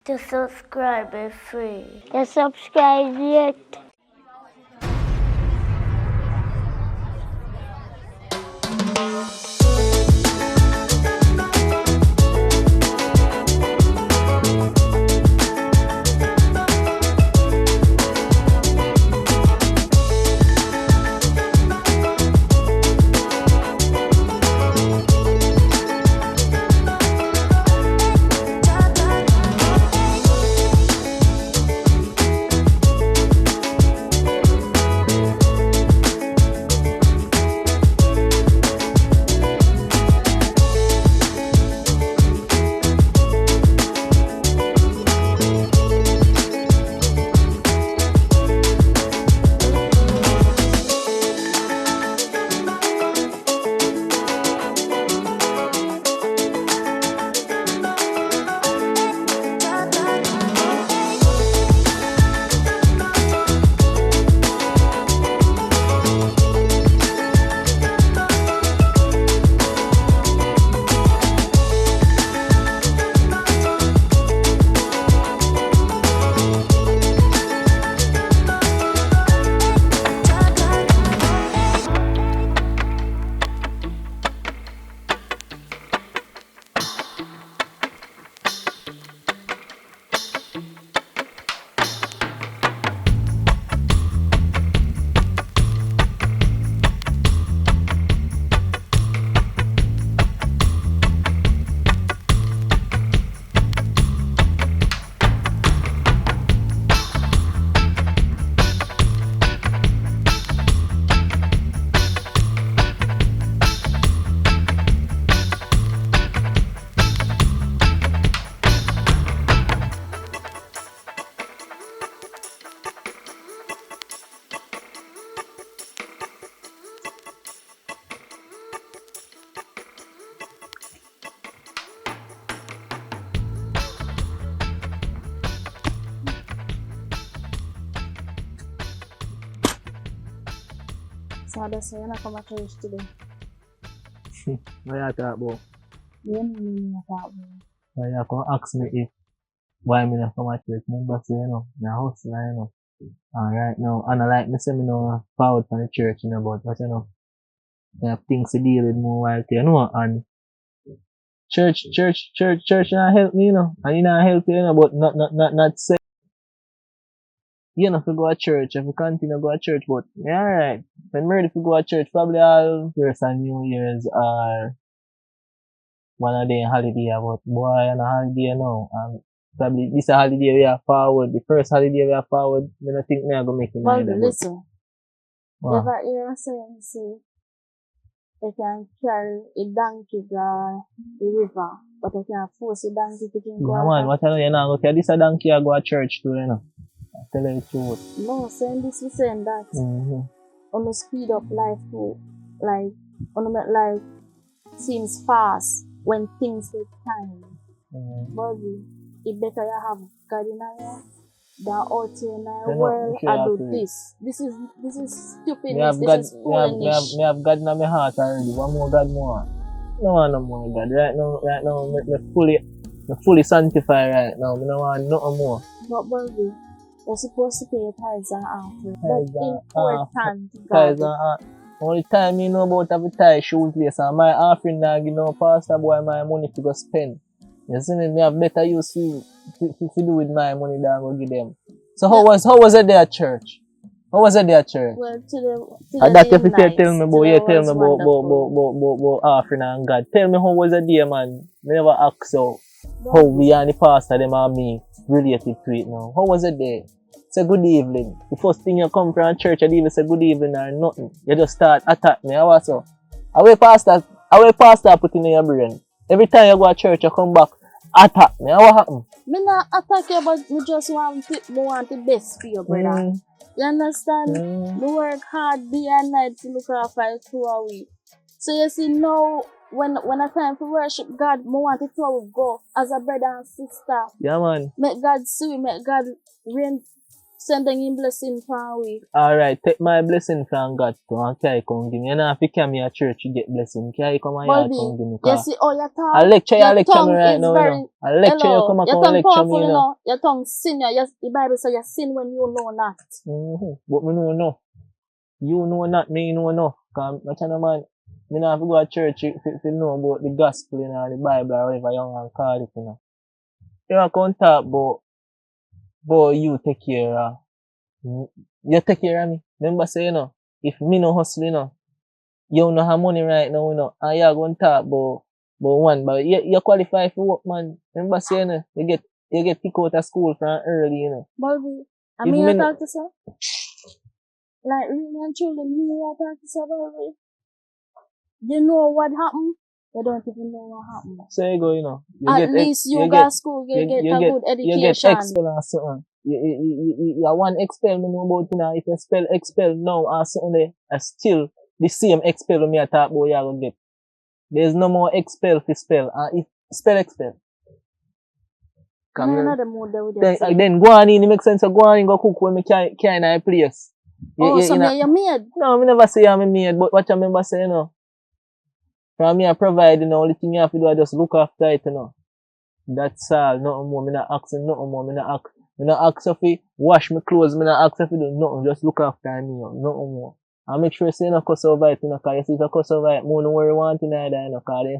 To subscribe is free. To subscribe yet. So that's why you're not come to church today. What you talk about? You mean you talk about? Why you come ask me if why me not come to church? Remember say, my hustle, And right now, and I like me say me no forward from the church, but I have things to deal with more while and church not help me, and you not help you, but not say you know, if you go to church, if you continue to go to church, but yeah, alright. When I'm ready to go to church, probably all first and New Year's or one of the holiday, but boy, on a holiday now, and probably this a holiday we are forward, the first holiday we are forward, then I think me are gonna make it Well, either, listen. wow. Never hear a saying say they can carry a donkey down the river, but they can't force a donkey to drink Yeah, water. man, what I know, you know, okay, this a donkey I go to church too, I tell you the truth. No, saying this, we saying that. Mm-hmm. On the speed up life too, like, on the make life seems fast when things take time. Mm-hmm. But it better you have God in you than out here in the You know, world sure and have do to- this. This is Me stupidness, have this God, is me foolishness. have God in my heart already. One more God more. No want no more God. Right now, me fully sanctified right now. Me no want nothing more. But baby, you're supposed to pay your tithes and offering. Tithes That's and important to Tithes God. and only time me know about have a tithe shoot place and my offering now give no pastor boy my money to go spend. You see me have better use to do with my money than go give them. So how was it there at church? How was it there at church? Well, today And that if you nice. tell me about offering and God. Tell me how was it there, man? Me never ask you how we and the pastor them and me related to it now. How was it there? Say good evening. The first thing you come from church, you even say good evening or nothing. You just start attack me. How was so? Away pastor put in your brain. Every time you go to church, you come back, attack me. What happened? Me not attack you, but me just want the best for you, brother. You understand? Me work hard day and night to look after you through a week. So you see now, when I time to worship God, me want it to go as a brother and sister. Yeah, man. Make God see, make God reign sending him blessing for we. Alright, take my blessing from God to and carry come give me. You know, if you come here church, you get blessing. Carry come here come give me. You see, oh, your tongue. I lecture you me right is now, very, you know. I lecture you, come and your come tongue lecture me, powerful, you know. Your tongue sin, yes, the Bible says you sin when you know not. But me know no. You know not, me know no. Cause I tell you, man, me not have to go to church if you know about the gospel, you know, the Bible or whatever you want to call it, you know. You can't talk about you take care of. You take care of me. Remember say, you know, if me no hustle, you know, you don't have money right now, you know, and you're going to talk about one, but you qualify for work, man. Remember say, you know, you get kicked out of school from early, you know. Bobby, I mean, you talk to sir? Like, really and truly, me, you talk to sir, Bobby? You know what happened? You don't even know what happened. So you go, you know. At least you go to school, you get a good education. You get expel or something. You one expel me know about, you know, if you spell expel now or something there, still the same expel me I talk about you are gonna get. There's no more expel for spell. If spell expel. Come here. Then go on in, it makes sense. So go on in, go cook when me can in a place. So me you maid? No, me never say I'm a maid, but what I remember saying, you know. From me I provide, you know, only thing you have to do is just look after it, you know. That's all, nothing more. Me not asking nothing more. Me not ask if you wash my clothes, me not ask if you do nothing, just look after me, you know, nothing more. And make sure you say you no cuss over it, you know, cause you see if you cuss over it, more no worry one thing either, you know, cause they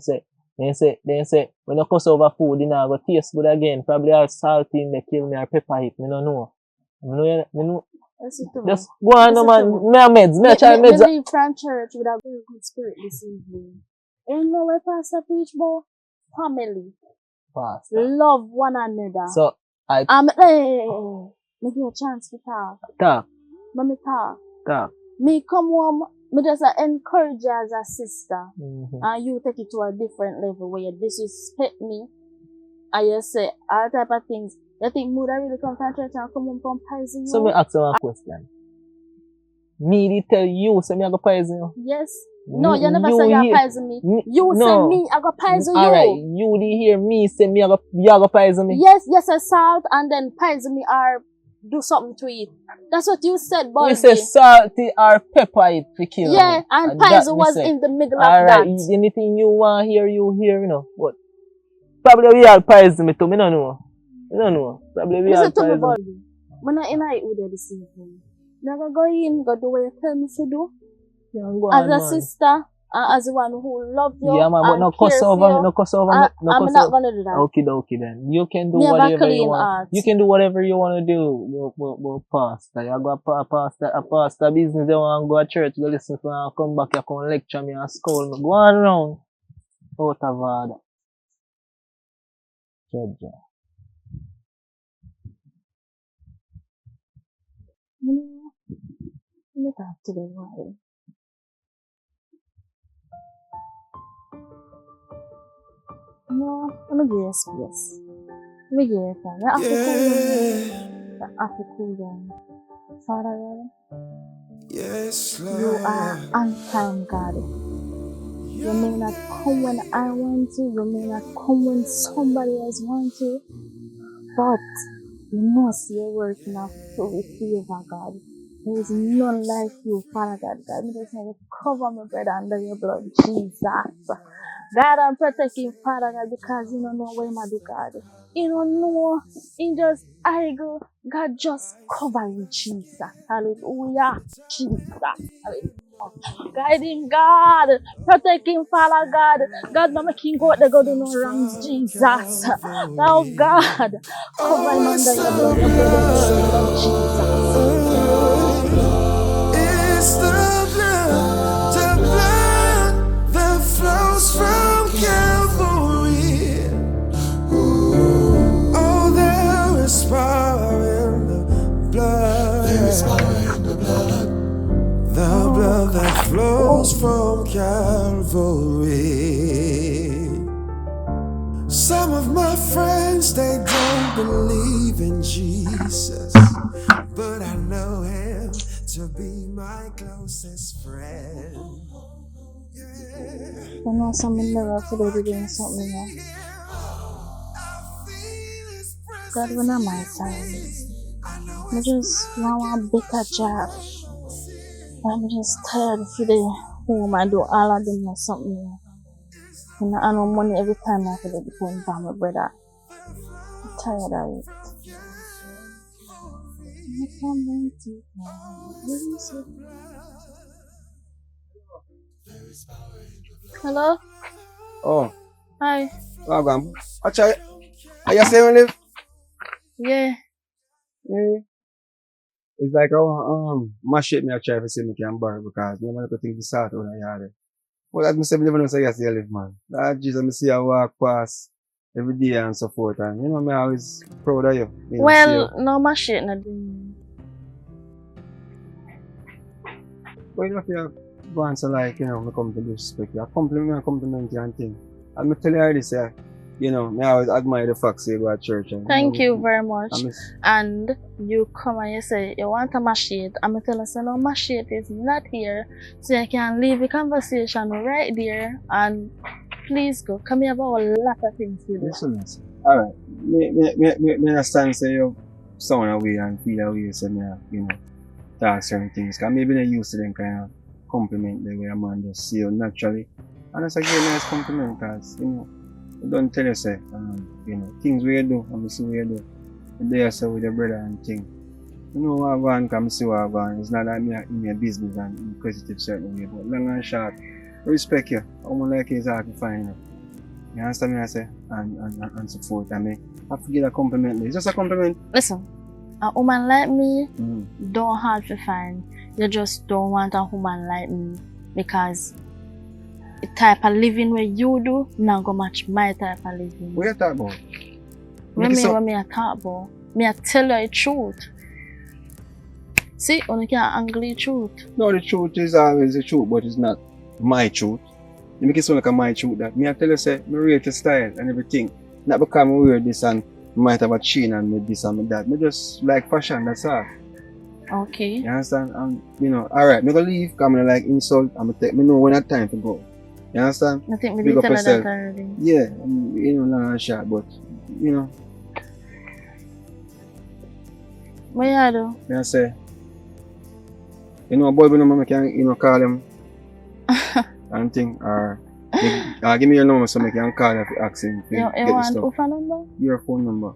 say, when you cuss over food, you know, go taste good again, probably all salty in the kill me or pepper it, me no know. Me know. Just go on, no man, me a meds, me a try meds. Me leave from church with a very good spirit this evening. You know where Pastor preach about? Family. Pastor. Love one another. So, me give you a chance to talk. Talk. Let me talk. Talk. Me come home, me just encourage you as a sister. And you take it to a different level where you disrespect me. And you say all type of things. You think me would really come from church and come home from poison you? So me ask you one question. Me did tell you say me I go poison you? Yes. No, you never say you poison me. You say me I go poison you. Alright, you did hear me say me you go poison me? Yes, you say salt and then poison me or do something to it. That's what you said, boy. You say salty or pepper it to kill me. Yeah, and poison was in the middle of that. Alright, anything you want hear, you hear, you know. But probably we all poison me too, me don't know. I don't know. Probably we all poison me. I'm not in it with you this evening. Never go in, go do what you tell me to do. Yeah, go as on, a man. sister, and as one who loves you. Yeah, man, but no cuss over me, no cuss over me. I'm not gonna do that. Okay then. You can do whatever you want. You can do whatever you want to do. But pastor, you go a pastor business, you want to go to church, go listen to and come back, you come lecture me and scold me. Go on around. Out of order. Judge. Let me talk to them, right? No, let me give you space. Let me give you time. You have to cool down. You have to cool down. Father, yes, Lord. you are on time, God. You may not come when I want to. You may not come when somebody else wants to. But you must your working out for favor, God. There is none like you, Father God. God, me just want to cover my brother under your blood, Jesus. God, I'm protecting Father God because you don't know where I do, God. You don't know. In just I go, God, just cover you, Jesus. Hallelujah, Jesus. Hallelujah. Guiding God, protecting Father God. God, no making go they go do no wrongs, Jesus. Now God, cover him under your blood, your blood, Jesus. It's the blood that flows from Calvary. Oh, there is power in the blood. There is power in the blood. The blood that flows from Calvary. Some of my friends, they don't believe in Jesus, but I know him to be my closest friend. You know, something never today doing something else. God, when am I silent? I just want a better job. I'm just tired for the home I do all of them or something. And I know money every time I have to depend on my brother. I'm tired of it. Hello? Oh, Hi. welcome. Actually, are you saying live? Yeah. Mm. It's like my shit me I try to see me can borrow because me want to think the sort out of yard. But as me say, me never know say yes, you live, man. That Jesus, me see I walk past every day and so forth, and you know me always proud of you. You know, see you. Well, no, my shit not doing. But you know, if you go and say like, you know, me come to disrespect you, I compliment you and thing. And me tell you this, you know, me always admire the fact say you go to church. And, Thank know, you very much. I And you come and you say you want a machete. I'm gonna tell you, so no, machete is not here, so you can leave the conversation right there and please go. Come here about a lot of things to do. listen. Alright. Me understand say you sound away and feel away so me you know talk certain things. Cause maybe not used to them kind of compliment the way a man just see you naturally. And it's a very nice compliment cause you know you don't tell you say you know things we do and me see we do. You there so with your brother and thing. You know what I want come see what I want. It's not that me in your business and inquisitive certain way, but long and short, respect you. I want like you is hard to find you. You understand me I say? And so forth. I mean, I forget a compliment. It's just a compliment. Listen, a woman like me Mm. don't hard to find. You just don't want a woman like me because the type of living where you do not go match my type of living. What you talk about? What me I talk about? Me I tell you the truth. See, only can angle the truth. No, the truth is always the truth, but it's not my truth. You make it sound like a my truth that me I tell you say me rate your style and everything. Not because I wear this and might have a chain and me this and me that. Me just like fashion, that's all. Okay. You understand? And you know, alright, me go leave, come and like insult and me know when that time to go. You understand? I think me Big did up tell her yourself. that already. Yeah, you know, long and short, but you know, What you do? me I say, you know, a boy when I can, you know, call him and thing, or give me your number so I can call him to ask him to You get the want stuff. Ufa number? Your phone number.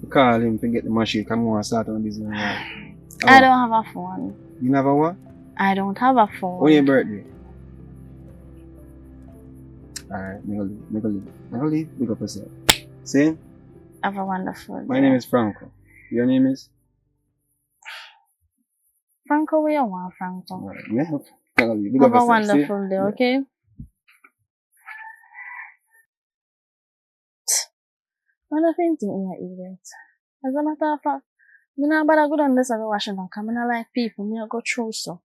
Call him to get the machine. Come on, start on this one. I don't have a phone. You never what? I don't have a phone. When your birthday? Alright, me go leave. Big up yourself. See? Have a wonderful day. My name is Franco. Your name is? Franco. Where you want, Franco? Alright, yeah. I'll leave. Big Have up a yourself. wonderful day, Yeah. okay? What do you think you idiot? As a matter of fact, me not bother good on this and washing down, cause me not like people, me go through so.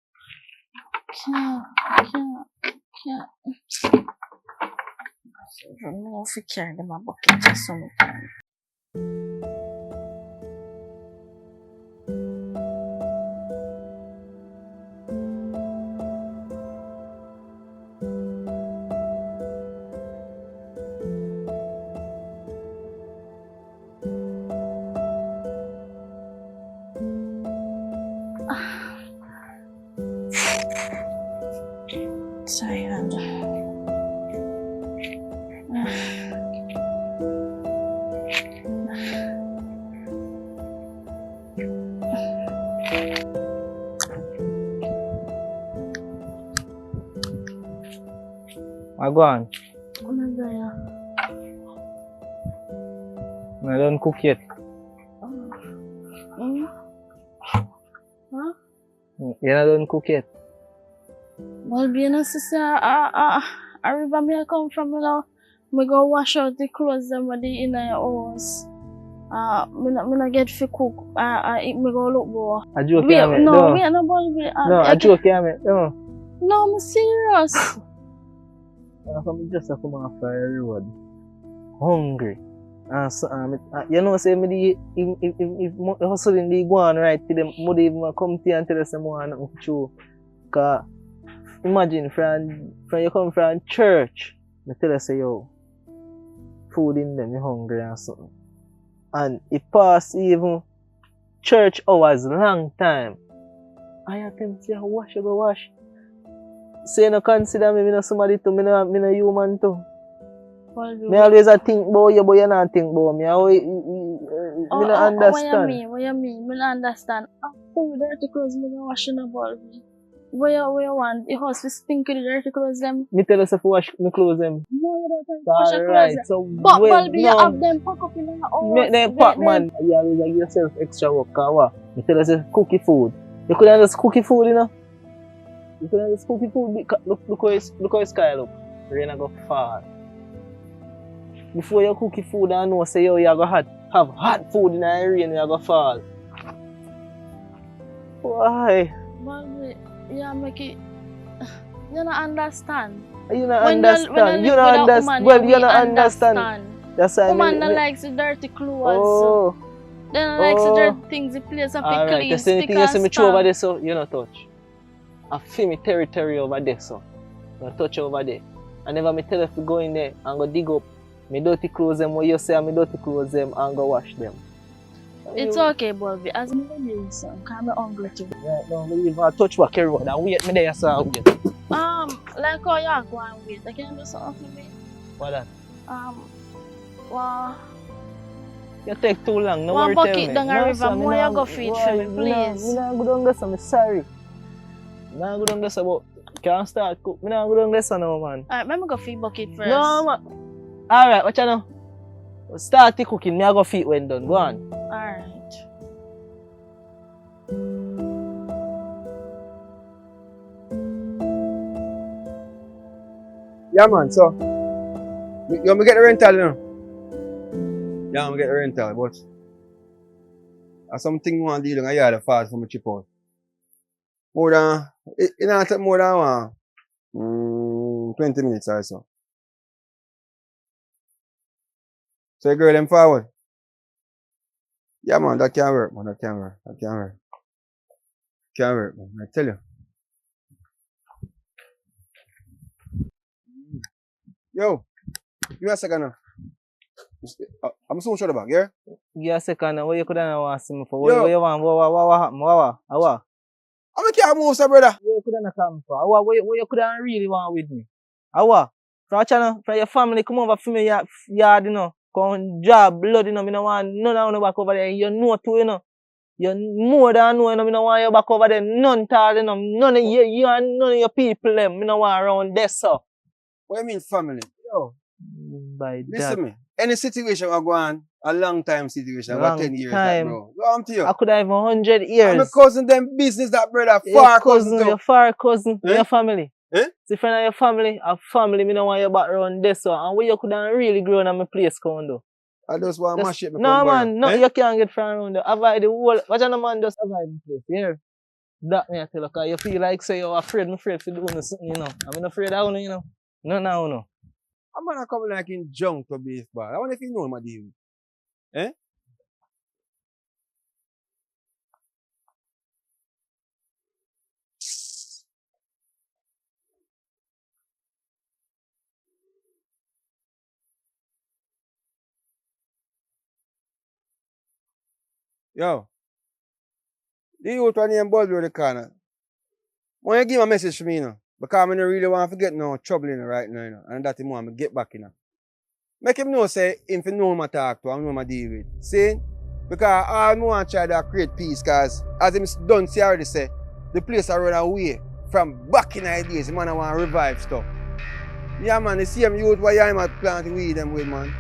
Can't. I don't know if you carry them a bucket just sometimes. Tired. I go on. I don't cook yet. Huh? You don't cook yet. Well, being a sister, I river me I come from, you know, me go wash out the clothes them when they in the house. Me not get fi cook. Me go look go. I joke Wait, ya, mate. no, wait, no, boy, No, I joke ya, mate. No. No, I'm serious. I'm just a come off the road. Hungry. So, you know, say me if hustling they go on right to them, mother even come to you and tell us some more nothing true. Cause imagine from you come from church, they tell us say yo, food in them, you hungry and something. And it pass even church hours, long time. I attempt to wash, you go wash. So you no consider me no somebody too, me no human too. Me always a think about you, but you not think about me. Me no understand. What you mean? Me no understand. Oh, dirty clothes, me no washing the ball. What you want? The house is stink with the dirty clothes them. Me tell you to wash my clothes them. No, you don't have to wash your Alright, clothes. so But Balbi, you no, have them pack up in the house. make them pack, man. You always give yourself extra work, cause what? Me tell you to cookie food. You couldn't just cookie food, you know? You couldn't just cookie food. Look how the sky look. Rain a go fall. Before you cookie food, I know say yo, you go have hot food in the rain, you go fall. Why? Balbi, you make it. You don't understand. You don't understand. You don't understand. Well, you don't understand. That's why woman that likes the dirty clothes. Oh. Then likes the dirty things, the place and Alright, clean, that's the stick thing you see and me throw over stamp. there, so you don't touch. I feel me territory over there, so you don't touch over there. I never me tell you to go in there and go dig up my dirty clothes them, what you say my dirty clothes them and go wash them. It's okay, Balbi. As me don't do son, come hungry too. Right now, me even touch what carry out and wait me there, so I wait. Like how you go and wait. I can do something for me. What that? Well, You take too long, no one worry, tell me. bucket down a river, more you go feed for me, please. Me not go down there, so I'm sorry. Me not go down there, so but can't start cook. Me not go down there, so no, man. Alright, let me go feed bucket first. No, man. Alright, watch out now. Start the cooking, me I go feed when done. Go on. Alright. Yeah, man, so you want me get the rental, you know? Yeah, I'm get the rental, but I something want to deal with a yard fast for me chip out. More than, it not take more than 20 minutes or so. So you girl them forward. Yeah, man, that can't work, man, that can't work, that can't work. Can't work, man, I tell you. Yo, give me a second now. I'm soon shut the back, yeah? Give you a second now. What you could have want to see me for? What you want? What happened? What? I can't move, sir, brother. What you could have come for? What you could have really want with me? What? From your family come over for me yard, you know. Come job, blood, you know. Me no want none of you back over there. You know too, you know. You more than know, you know. Me no want you back over there. None at all, you know. None of you and none of your people, them. Me no want around there, so. What you mean family? Yo, By listen that. to me. Any situation I go on, a long time situation, Long about 10 years, time. that, bro. Go on to you. I could have 100 years. I'm a cousin, them business, that brother. Your Far cousin, too. your far cousin, Eh? your family. Eh? See, friend of your family, a family, me no want you back around this so. And where you could have really grown on my place, come do. I just want my shit. No, man, no, you can't get from around there. Avoid the whole, watch out, man, just avoid the place. Here. That me I tell you, cause you feel like say you're afraid to do something, you know. I'm not afraid of you know. No. I'm gonna come like in junk to baseball. I wonder if you know my deal. Eh? Yo. The youth one named Bulby on the corner. When you give a message to me, you know, because I don't really want to get no trouble in right now, you know, and that him want me get back, you know. Make him know, say, if you know my talk to, I know my deal with. See? Because I want to try to create peace, because as him done see already say, the place I run away from back in the days, the man I want to revive stuff. Yeah, man, the same youth where I'm at planting weed them with, man.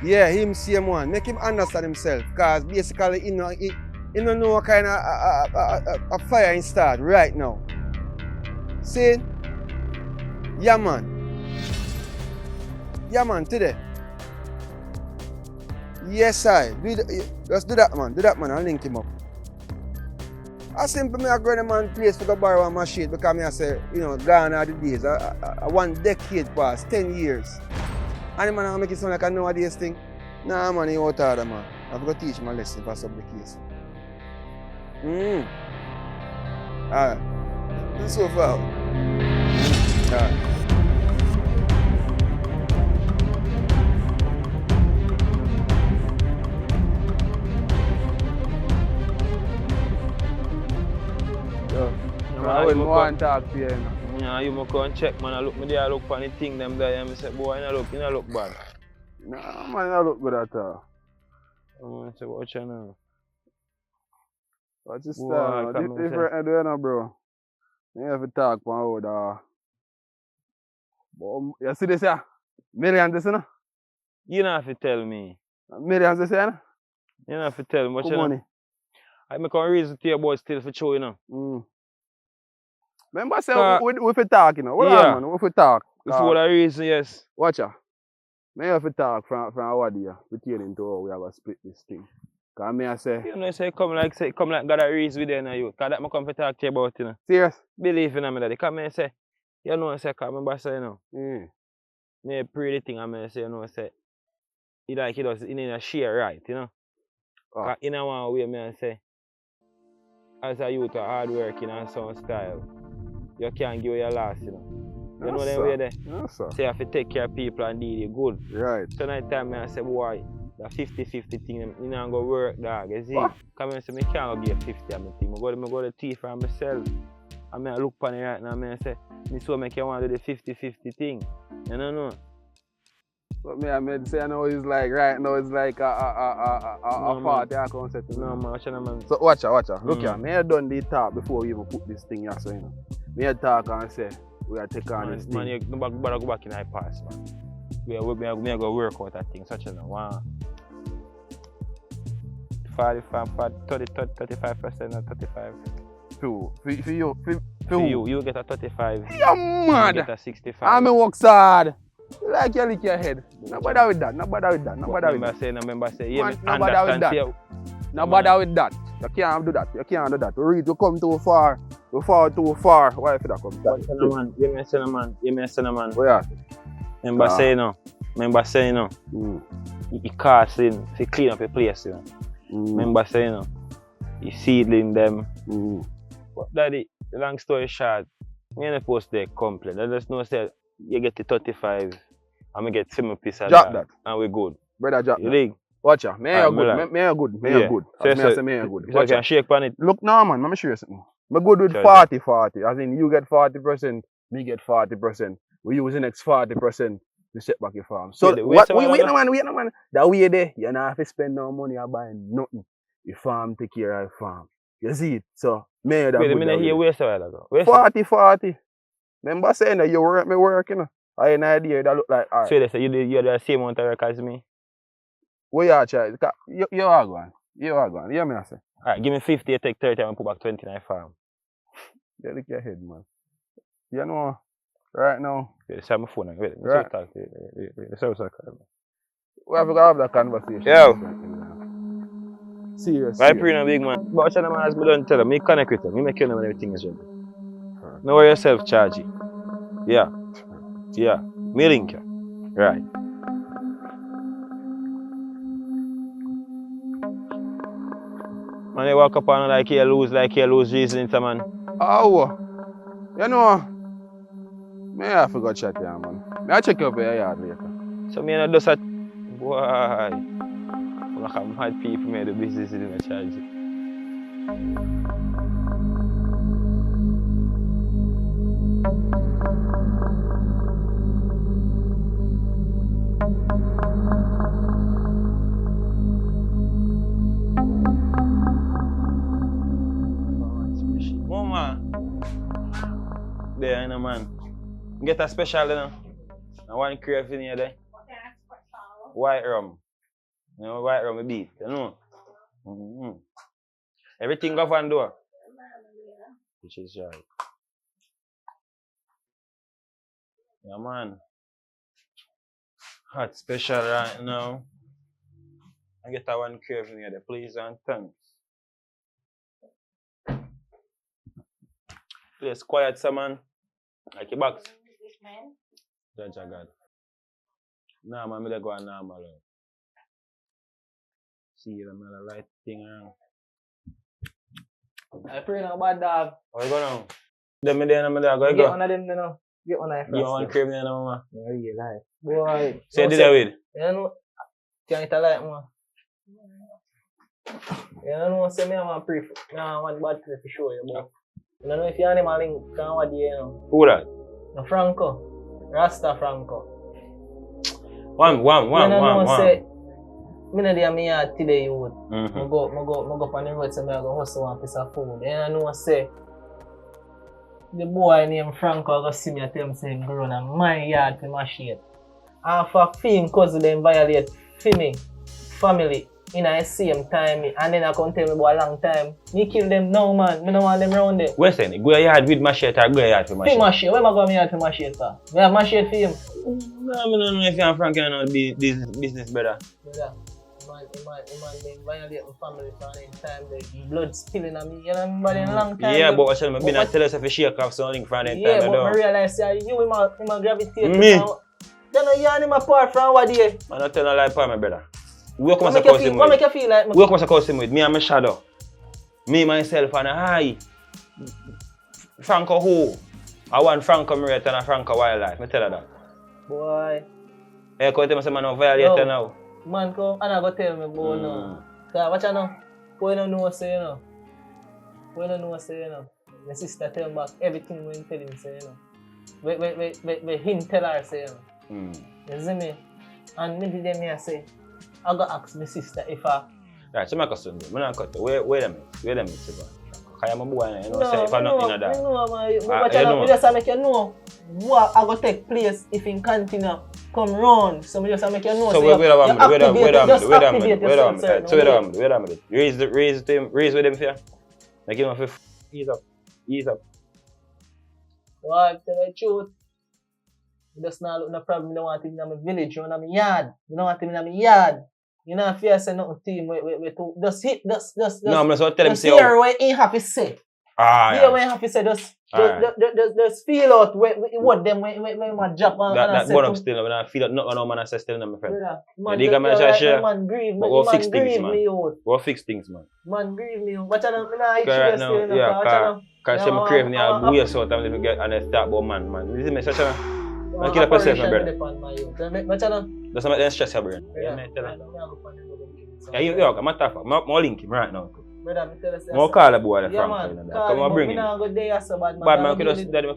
Yeah, him same one. Make him understand himself, because basically, he don't know what kind of fire he start right now. See? Yeah, man. Yeah, man, today. Yes, I. Just do that, man. Do that, man. I'll link him up. I simply me I go to the man place to go borrow a machine because I say, you know, gone are the days. I 1 decade past, 10 years. And the man I make it sound like I know this thing. Nah, man, he out of man. I've got to teach him a lesson if that's the case. Alright. This is so far. Alright. I wouldn't want to talk to you, you know. Yeah, you must go and check, man. I look me there, I look for the thing them there, and I say, boy, you don't look bad. Nah, man, I look good at all. I say, watch you now. What's this Boy, style? come on, Different I do now, bro. You have to talk, man, how the... You see this here? Millions, this, you know? You don't have to tell me. Millions, this, you know? You don't have to tell me, but Good you know. money. I make a reason to you about still for show, you know. Remember, say, we fi talk, you know. Hold Yeah. on, man, we fi talk. This is what I reason, yes. Watch out. Me have to talk from what day pertaining to how we have to split this thing. Cause me I say, You know, say come like God a reason with you now, you. Cause that me come to talk to you about, you know. serious? Believe in me, daddy. Come and say, you know, say, come remember, say, you know. Me pray the thing, and me say, you know, say, he like he does, he need a share right, you know. Cause in a one way, me I say, as a youth, hard working and sound style, you can't give your last, you know. You know them way there? Yes, sir. So you have to take care of people and do it good. Right. So night time I say, boy, the 50-50 thing, you know, go work, dog. You see? Come and say, I can't give 50 of my thing. I go to tea for myself. And I look on it right now and I say, I so make you want to do the 50-50 thing. You know? But me, I mean, say, I know it's like, right now, it's like a party concept. No, man, watch out, man. So, watch out. Look here, me have done the talk before we even put this thing here, so, you know. Me have talk and say, we are taking on this thing. Man, you better go back in the past, man. We are go work out that thing, such as a one. 35% or 35. For you get a 35. Yeah, man. You get a 65. I'm a work hard. Like you lick your head. No bother with that. Remember say, yeah, no bother with that. No bother with that. You can't do that. You come too far. You fall too far. Why if that come? Man, give me a cinnamon. Where are you? Remember saying, no. You casting to clean up your place, you know. Remember saying, no. You seedling them. But daddy, long story short, me and the post they complain. I just know say you get the 35 and we get 7 pieces of that. And we good. Brother, drop you that. dig? Watch out. Me are good. Me are good. So Watch you can shake on it. Look now, man. Let me show you something. I'm good with 40-40. As in, you get 40%, me get 40%. We use the next 40% to set back your farm. So, wait no man. That way there, you don't have to spend no money on buying nothing. Your farm take care of your farm. You see it? So, me that wait a good. minute here, wait a while ago. 40-40. Remember saying that you work, me work, you know. I have an idea that look like art. So they say you do the same amount of work as me? What you are trying? You are going. You hear me I say? Alright, give me 50, you take 30 and put back 20 in the farm. Yeah, look your head, man. You know, right now. Wait, say my phone. Wait, right. Wait. We have to have that conversation. Yo. Serious. Why pre big man? But what's the man has me done tell him? Me connect with him. Me make you know when everything is ready. Know where yourself charge it. Yeah. Me link you. Right. Man, you walk up on like you lose reason, man. Oh, you know, me I forgot chat here, man. Me I check up your yard later. So me not do that. Boy, I'm like mad people me do business in the charge. Mama, there, you know, man. Get a special, you know. I want crave in here, there. White rum. You know, white rum with beef, you know. Everything go on door. Which is right. Yeah, man. Hot special right now. I get a one crave in here, there, please and thanks. Place quiet, some man. Like your box. Judge God. Nah, man, I go on normal. See you, man, the light thing around. I pray no bad dog. How you go now? Them me there, my dog. Go. Get one of them, you know. Get one of them. You want cream there now, man? No, you lie. Boy. So you did that with? You know, can't eat a light, man. You know, say me I want pray for. No, I want bad pray for sure, you know. I don't know if you animal link can what you know. Who that? No Franco. Rasta Franco. One. Say, me know they me yard today you would. Mm-hmm. I go on the road so I go hustle one piece of food. And I know say the boy named Franco go see me and tell me say him grown in my yard for my shit. And for film cause them violate me, family in the same time and then I come tell me about a long time. Me kill them now man, I don't want them around there. Where's it? Go yard with machete or go yard for machete? For machete, where am I going yard for machete for? We have machete for him. No, I don't know if you and Frank know this business brother. Brother, they violate my family for any time, the blood spilling on me, you know, but in a long time. Yeah, but I been tell us if you shake off something from that time. Yeah, but I realize that you him a gravitate. Me? Then you and him apart from what day. I don't tell no lie for my brother. What make you feel like? What come to him with? Me and my shadow. Me, myself, and I. Franco who? I want Franco Mirate and a Franco Wildlife. Me tell her that. Boy. Hey, come tell me some man violator now. Man come and I go tell me boy no. So watch out now. Boy don't know what say you know. Boy don't know what say you know. My sister tell me back everything when tell him say you know. We him tell her say you know. You see me? And maybe them here say I go ask my sister if I... Right, so I can soon do. I'm not cut. Wait a minute, Sivan. Because I'm a boy, you know, say if I'm not in that. No, man. You just make you know what I go take place if in continue come round. So I just make you know. So wait a minute. Raise with them fear. Make him have ease up. What? Tell the truth. You just not look no problem. You don't want him in my village or in my yard. You don't want him in my yard. You know, if you say nothing to him, just hit, just. No, I'm just tell him say. Hear what he have to say. Hear what he have to say. Just feel out what them when my job and that one up still. When I feel that no man I say still, my friend. Man grieve. But we'll fix things, man. We'll fix things, man. Man grieve me. Watch out, right now, yeah, because I'm craving now. We are sort of to get and I start about man. This is my such a. I kill a person, my brother. That's not stress your brain. Yeah, I'm a tough. I'm link him right now. I'm call the boy from Frank. Come on, bring him. Bad man, we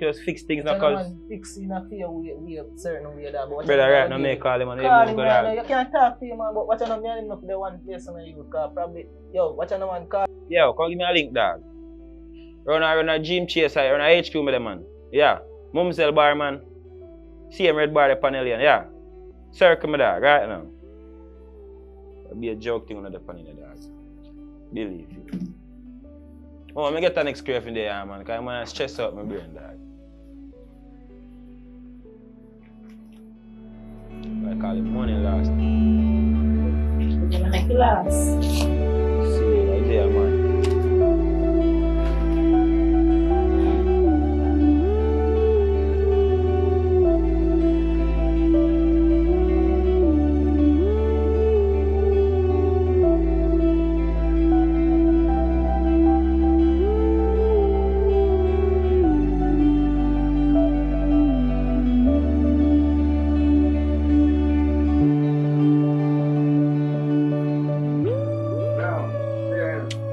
just fix things now, cause. Fixing a fear we certain way that. Brother, right now, me call him and you can't talk to him, man. But watch out, me and him up there one place and you call probably. Yo, watch out, one call. Yo, come give me a link, dog. Run a gym chase, run a HQ with them, man. Yeah, mum sell bar, man. Same red bar the panel, yeah. Circle me dog, right now. It'll be a joke thing on the panel, dog. Believe it. Oh, I'm gonna get the next crave in there, man, because I'm gonna stress out my brain, dog. I call it money last. You're gonna make it last. See, right there, man.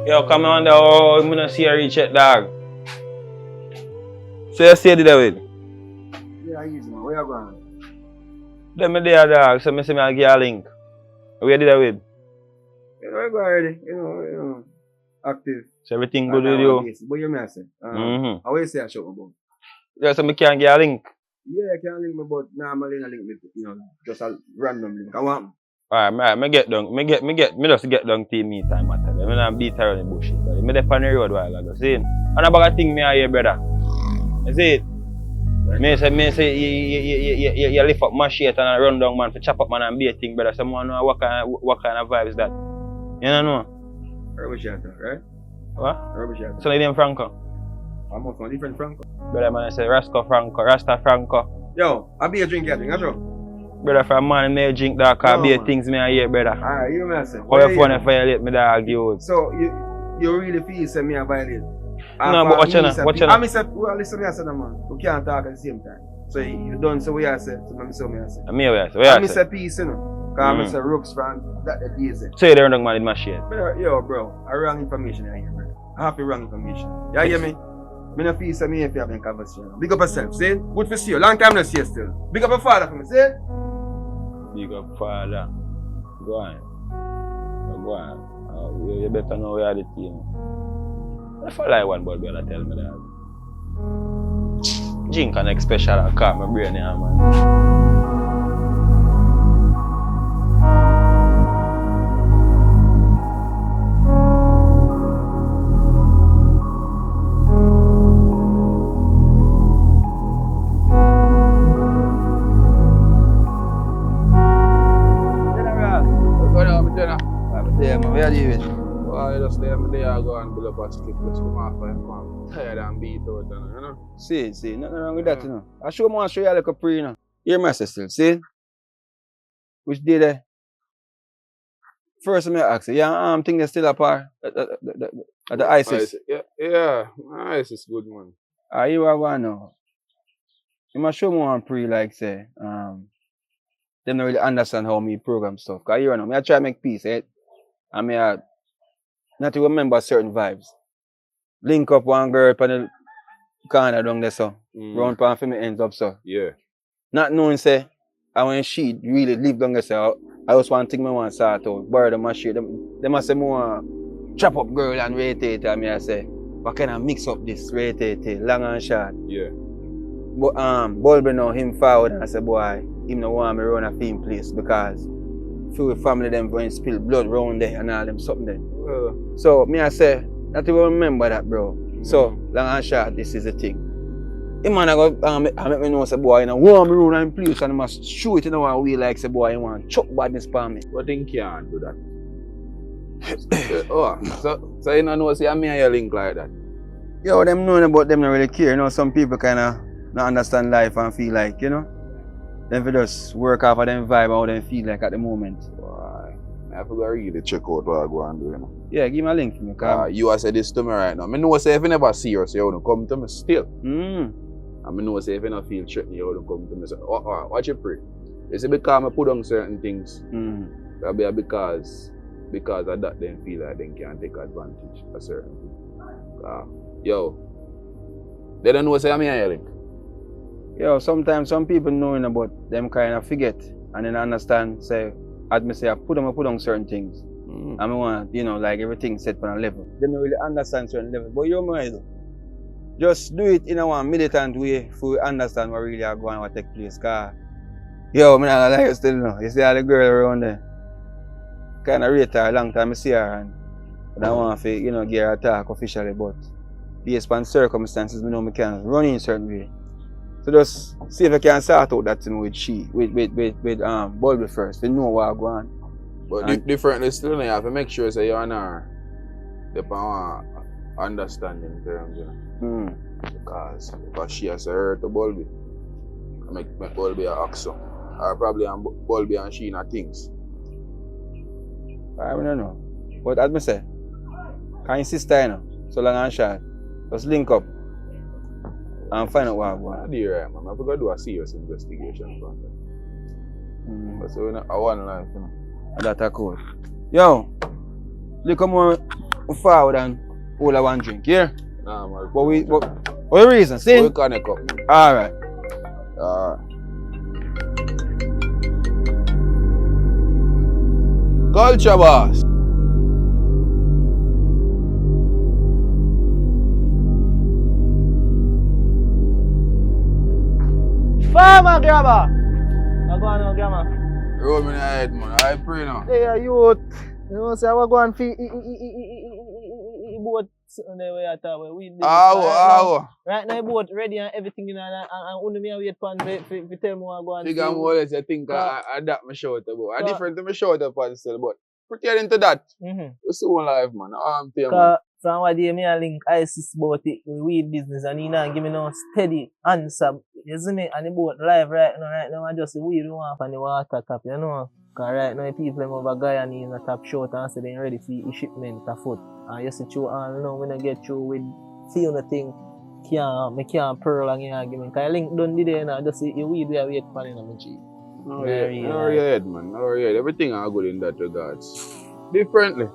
Yo, come on there, oh, I'm gonna see you reach it, dog. So you see it there with? Yeah, easy man, where you going? Let me there, dog, so I see me I'll give you a link. Where you did that with? You know, I go already, you know, active. So everything good with you? But you may say, I always say I show about. Yeah, so I can't get a link? Yeah, I can link me, but normally I link me, you know, just a random link. I want. Alright, me get down. Me just get down to me time matter. Me not beat around the bush. Me left on the road while ago. See? And a bag of thing me here, brother. You see it? Me say you lift up machete and run down man for chop up man and be a thing, brother. Someone know what kind of vibes that. You don't know? Rubbish shot, right? What? Rubbish shot. So they name Franco. I'm also different Franco. Brother man I say Rasta Franco. Yo, I be a drink here, that's true. Brother, for a man may drink dog, cause be things me here, brother. Alright, you may say. How you phone violate me dog, you? So you really feel say me a violate? No, but watch out. I say, well, listen me I say man. We can't talk at the same time. So you done so we I say, so me say me I say. Me what I say? I say peace, you know. Cause I say Rooks from that easy. So you don't know man in my shit. Yo bro, I wrong information here, bro. I have the wrong information. You hear me? Me no feel say me if you have a conversation. Big up yourself, see? Good for see you. Long time no see you still. Big up your father for me, see? Big up father. Go on. Go on. You better know where the team. If I like one boy, better tell me that. Drink and special and calm my brain here, man. Yeah, man, where are you with? Well, I just stay every day I go and build up a stick, just come off and come tired and beat out, you know? See, nothing wrong with that, you know. I show you a like a pre, you know. Hear my sister, see? Which day there? First, I ask you, yeah, think they're still apart at the ISIS. Yeah, ISIS is good, man. You are one now. You must show me one pre, like, say, they don't really understand how me program stuff. Because you know, I try to make peace, eh? I mean, not to remember certain vibes. Link up one girl on the corner down there, so. Round pan for me ends up, so. Yeah. Not knowing, say, I when she really live down there, so I just want to think I want to sort out. Borrow them and shit. They must say more chop up girl and rotate. And me I say, what kind of mix up this rotate, long and short. Yeah. But Bulby now him forward and I say, boy, him no want me run a film place because few family them going spill blood round there and all them something there. So me I say, not even remember that, bro. So long and short, this is the thing. Him man I go make me know say boy, you know, want me run a place and he must shoot it in a way like say boy, you want chuck badness for me. But they can't do that. So you don't know say me and you link like that. Yo, them knowing about them not really care, you know, some people kinda not understand life and feel like, you know, them for just work off of them vibe how them feel like at the moment. Boy, I have to go really check out what I go and do, you know. Yeah, give me a link for me, you have said this to me right now. I know say if you never see you, say you don't come to me still. I know say if you don't feel threatened, you don't come to me. So, watch you pray. You see, because I put on certain things, that'll be because of that, they feel like they can't take advantage of certain things. Yo, they don't know say I'm here, link. Yo, sometimes some people knowing about them kind of forget and then understand, say, as me say, I put on certain things. I mean, want, you know, like everything set on a level. They don't really understand certain level. But you might just do it in a one militant way for understand what really are going to take place. Cause, yo, I'm not gonna lie, you still know. You see all the girl around there. Kind of rate her a long time I see her and I want to, you know, get her a talk officially, but based on circumstances, I know I can run in a certain way. So just see if I can sort out that thing with Bulby first, to know what going on. But differently still, you have to make sure say you and her depend understanding terms, you know. Because if she has to hurt the Bulby, make Bulby a action. Or probably Bulby and she not things. I don't know. But as I say, I insist, you know, so long and short, just link up and find out what I'm going. You're right, man. I'm going to do a serious investigation for that. But so I want life, you know. That's a code. Yo, look more forward and all I want drink, yeah? Nah, man. But what the reason? See? We connect up, man. Alright. Culture boss. Farmer grabber! I go on now, grandma. Roll me in the head, man. I pray now. Hey, youth. You know, say I was going for boat on the way I thought we did. Right now, boat ready and everything, you know, and only me wait for me to tell me what I go and figure more or less, I think I adapt my shout about. I different to my shout upon still, but pretending to that. We're so alive, man. I'm telling you. So one day me a link ISIS about the weed business and he not give me no steady answer. You see me? And the boat live right now I just say weed want from the water cap, you know. Cause right now people them over Guyana in a top short and say they ready for the shipment of foot. And you see you all know when I get through with few nothing can't pearl and argument. Cause I link done the day now just see your weed we wait for in my cheek. No your head, man. No your head. Everything are good in that regards. Differently.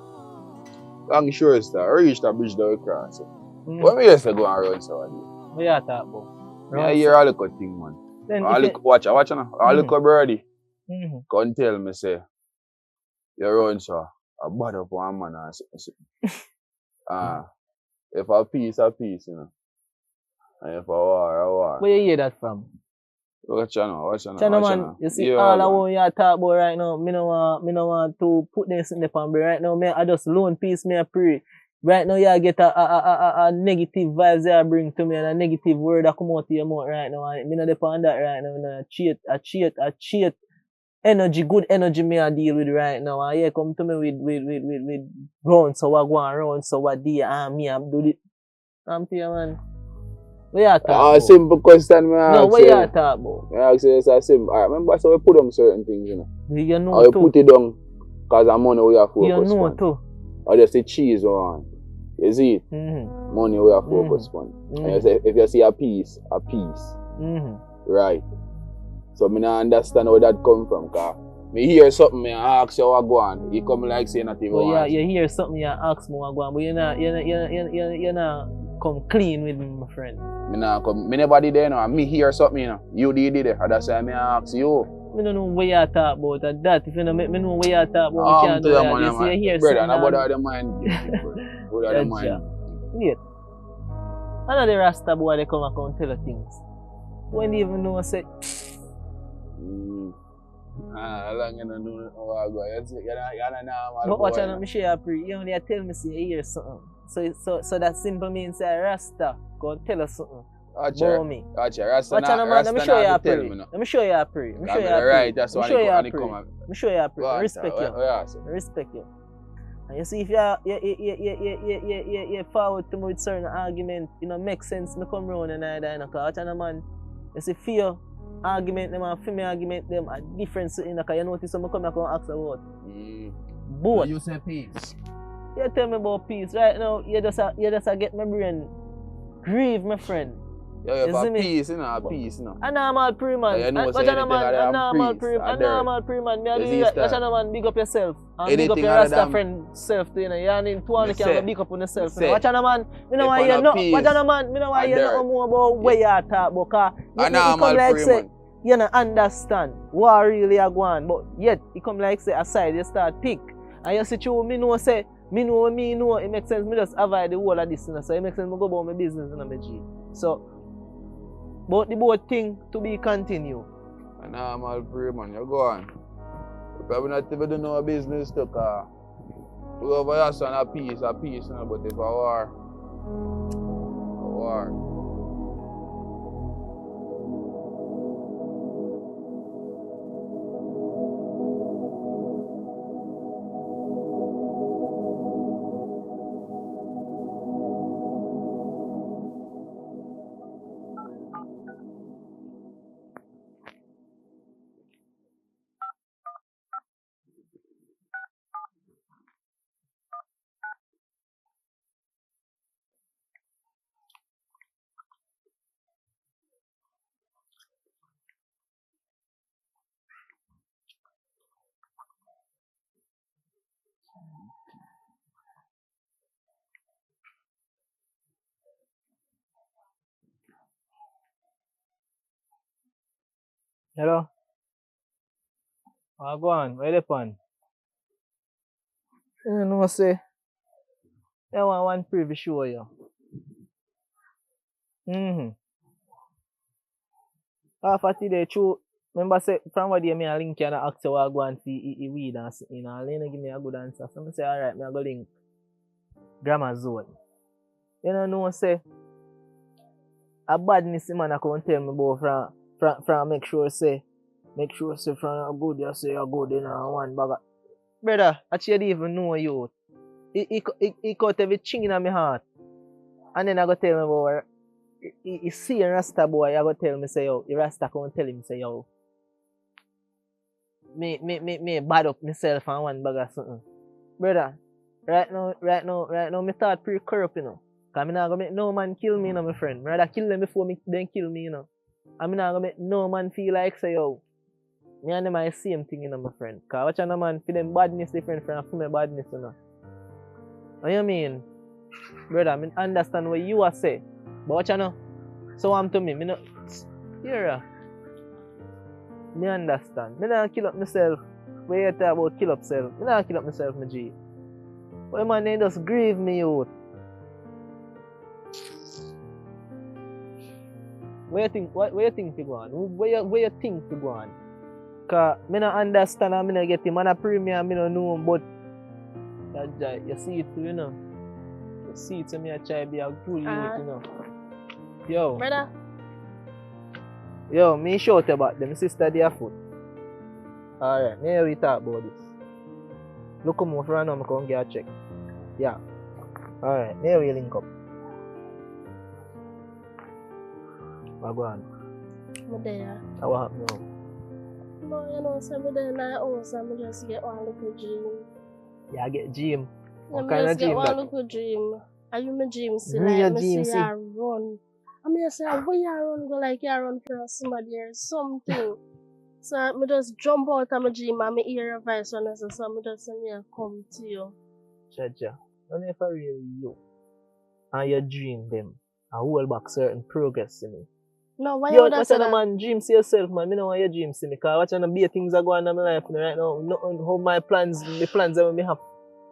Long sure star, reach that bridge that we cross. What me used to go and run so I do? What you talk about? I hear all the good thing, man. Then All the watch now. All the birdie. Mm-hmm. Come tell me say you run so I bad up one man and say if a peace, you know. And if a war. Where you hear that from? Watch now. China man, you see all I want you talk about right now, me no want to put this in the pan, but right now I just lone peace, me I pray. Right now you get a negative vibes that bring to me and a negative word that come out of your mouth right now. And me no depend on that right now. I cheat. Energy, good energy me I deal with right now. And you come to me with round so I go around so what do me I do it. I'm to you man. What you talk about? Simple question, man. No, what you talk about? I ask you it's a simple. Alright, remember so we put on certain things, you know. You know or you put it down because the money we have focus on. You know on. too. Or just the cheese on. You see it? Money we have focus on. And you say, if you see a piece. Right. So me not understand how that come from, cause me hear something, me ask you what go on. You come like say nothing. Oh yeah, you hear something, you ask me what go on, but you not come clean with me, my friend. Me not come. Me never did there, no. Me hear something, you know. You did it, and that's why me ask you. Me don't know what you talk about that. If you don't make me know what you talk about, me can't do that. You see, you hear brother, something. Brother, nobody the mind. Brother, the mind. Wait. Another Rasta boy they come and tell you things. When they even know, say. How long you don't know how I go? You're not but watch out, me share a pre. You only tell me say you hear something. So that simple means say Rasta go tell us something. About me. Watch Rasta. Watch out, man. Let me show you a pre. Let me show you a pre. Let me show you a pre. Right, that's why I come. Let me show you a pre. Respect you. Respect you. And you see, if you forward to me with certain argument, you know, make sense. Me come round and I die. Watch out, man. You see, fear. Argument them and female argument them are different in the you notice some come here and ask about. Both. You say peace. You tell me about peace. Right now you just get my brain grieve, my friend. Yeah, you have peace, you know, peace, you know. A normal pre man. You know, a normal pre man. Me I do that. That's a man, big up yourself. And big up your Rasta friend self too, you know. You need to one can big up on yourself. Watch out man. Me know why you know. Watch out man. Me know why you know more about where you talk about. Cause you come like say you don't understand what really are going, but yet you come like say aside you start pick. And you see true me know say me know it makes sense. Me just avoid the whole of this, you know. So it makes sense me go about my business in my G. So but the both thing to be continued. And I'm all free, man. You go on. You probably not even do no business to car. We over here son a peace, you know, but if a war. Hello? Go on, where the pan? You know say I want one preview show you. After today, true. Remember say from what day me a link and ask you what I go and see weed and you know, Lena give me a good answer. So I say alright, me I go link grammar zone. You know say a badness man I can't tell me about from make sure say from a good you say you're good, you know, one bag. Brother, actually I didn't even know you. He cut everything in my heart. And then I go tell me about he see a Rasta boy, I go tell me say yo, the Rasta can't tell him say yo. Me bad up myself and one bag of something. Brother, right now me thought pretty corrupt, you know. Cause me not gonna make no man kill me, you know, my friend. Rather kill them before me then kill me, you know. And me not gonna make no man feel like say yo. Me and them are the same thing, you know, my friend. Cause watch a man for them badness different from my badness, you know. What you mean? Brother, I understand what you are saying. But what you know? So I'm to me no here. Me understand. Me not kill up myself. When you talk about kill up self, me not kill up myself, my G. But man, they just grieve me out. Where you think to go on? Where you think to go on? Cause me not understand and me not get him. Man a pray me and me not know him, but you see it too, you know. You see it, so me a try be a good youth, you know. Yo. Brother. Yo, me shout about them sister there foot. Alright, now we talk about this. Look come over and now I come get a check. Yeah. Alright, now we link up. What go on? I'm there. What happened now? No, you know, so I'm there in the house and I just get one little dream. Yeah, I get dream. What I kind of just get dream one that? little dream. Are you my dream see Me a like dream me see. see you run. I mean I say where you run go like you run from somebody or something. So I just jump out of my dream and I hear a voice when I say so I just say me come to you. Chacha, don't ever really you. And you dream them. I hold back certain progress in me. No, why Yo, you would what's say the that? man dream see yourself, man? Me know why you dream see me. Cause what's the be things are going on in my life right now. Nothing how my plans that we have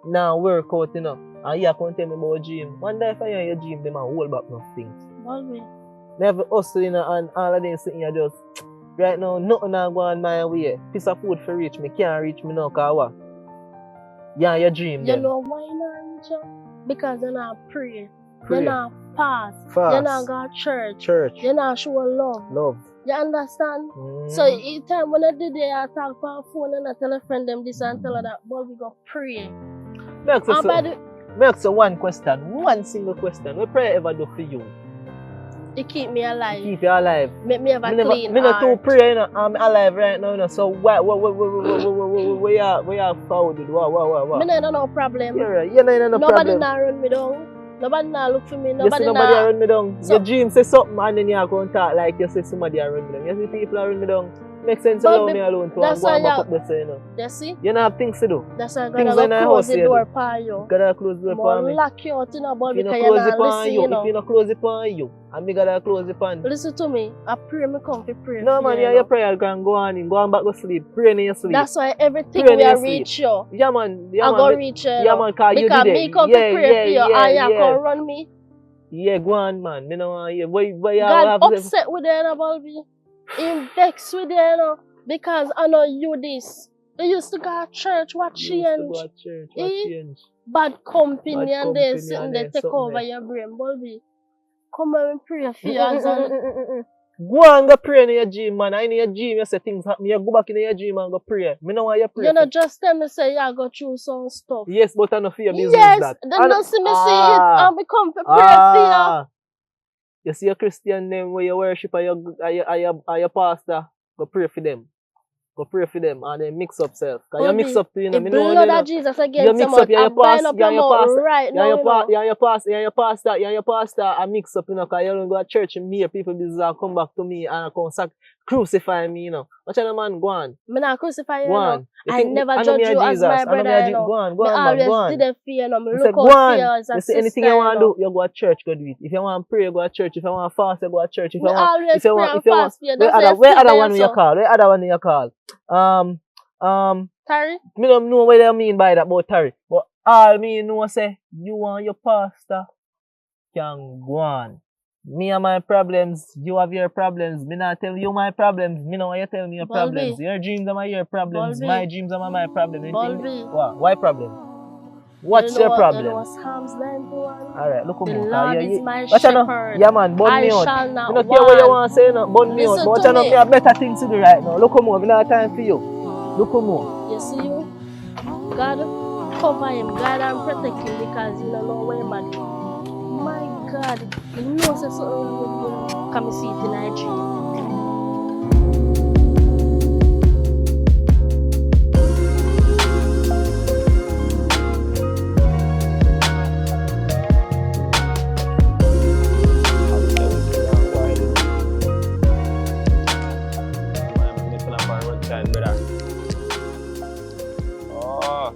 now work out, you know. And you can't tell me about dream. One day if I hear your dream, them and hold back no things. Bobby. Never hustle, you know, and all of them sitting here just right now, nothing not going my way. Piece of food for reach me, can't reach me now, cause what? Yeah, your dream You then. know why you not reach out? Because you're not pray. Pray. You're not fast. Fast. You're not go to church. Church. You're not show love. Love. You understand? Mm. So each time when I did it, I talk on phone and I tell a friend them this and tell her that, but we go pray. Me ask you one question, one single question. What prayer ever do for you? It keep me alive. Keep you alive. Make me have a clean Me not too heart. pray, you know. I'm alive right now, you know. So where you found it? What? Me not no problem. You know no Nobody problem. not run me down. Nobody not look for me. You see nobody run me down. So- Your dream say something and then you go and talk like you say somebody run me down. You see people run me down. Makes sense But allow me alone to that's go and why back up the say, you know. You see? You don't have things to do. That's why I Things gotta in the go close house the here, door though. for you. Gotta close the door for me. Lock you out in a ball If you because not you're close it not on listening, you, you know. if you not close it on you, and me gotta close it on. Listen to me. I pray me come to pray. No for man, you, yeah, you your know. prayer can go on in, go on back to sleep, pray in your sleep. That's why everything Pray in we your are sleep. reach you. Yeah man, I go reach you. yeah man, cause you Because did me it. come to pray for you and you can run me. Yeah, go on man, me no want hear. Where you God have upset with you, you know, Balby. He vex with you, you know, because I know you this. You used to go to church, what you used to change? go to church, what change? Bad company Bad and they company sitting and there there, take something over there. your brain, Balby. Come and pray for you as an... Go and go pray in your dream, man. I in your dream, you say things happen. You go back in your dream and go pray. Me know why you pray. You know, just tell me say you go through some stuff. Yes, but I know for your business Yes, that. then don't see me see it and me come to pray for You see a Christian name where you worship and your pastor, go pray for them. Go pray for them and then mix up self. Cause you mix up to, you know, the me know, blood you know. of Jesus You against mix them up, yeah, out. I bind up your mouth right now, you know. your pastor, I mix up, you know, cause you don't go to church and me, people business and come back to me and come crucify me, you know. What kind of man, go on. Me not crucify you, Go you know. on. I never judge you as my brother, you know. Go on, Me man, go always on. did it for you, you know. Me You look say, out go for on. you as a You see sister, anything you want to know. do, you go to church, go do it. If you want to pray, you go to church. If you want to fast, you go to church. If Me you want, always if you pray want, and if you want, fast for you. where That's other one you call? Where other one you call? Sorry? Me don't know what they mean by that about Terry. But all me know say, you and your pastor can go on. Me and my problems, you have your problems. Me not tell you my problems. Me know why you tell me your Balby. problems. Your dreams are your problems. Balby. My dreams are my problems. Balby. What? Why problem? What's your problem? You know what Psalms 91? Alright, look The more. Lord is my Watch out now. shepherd. Yeah man, bun I me out. shall not I don't care what you want. want to say, no. Bun me out. Listen But watch to out now, me. me have better things to do right now. Look more, me not have time for you. Look more. You see you? God cover him, God and protect him because you don't know where bad. My God, you know say something wrong with you. Come see it in our dream. Oh,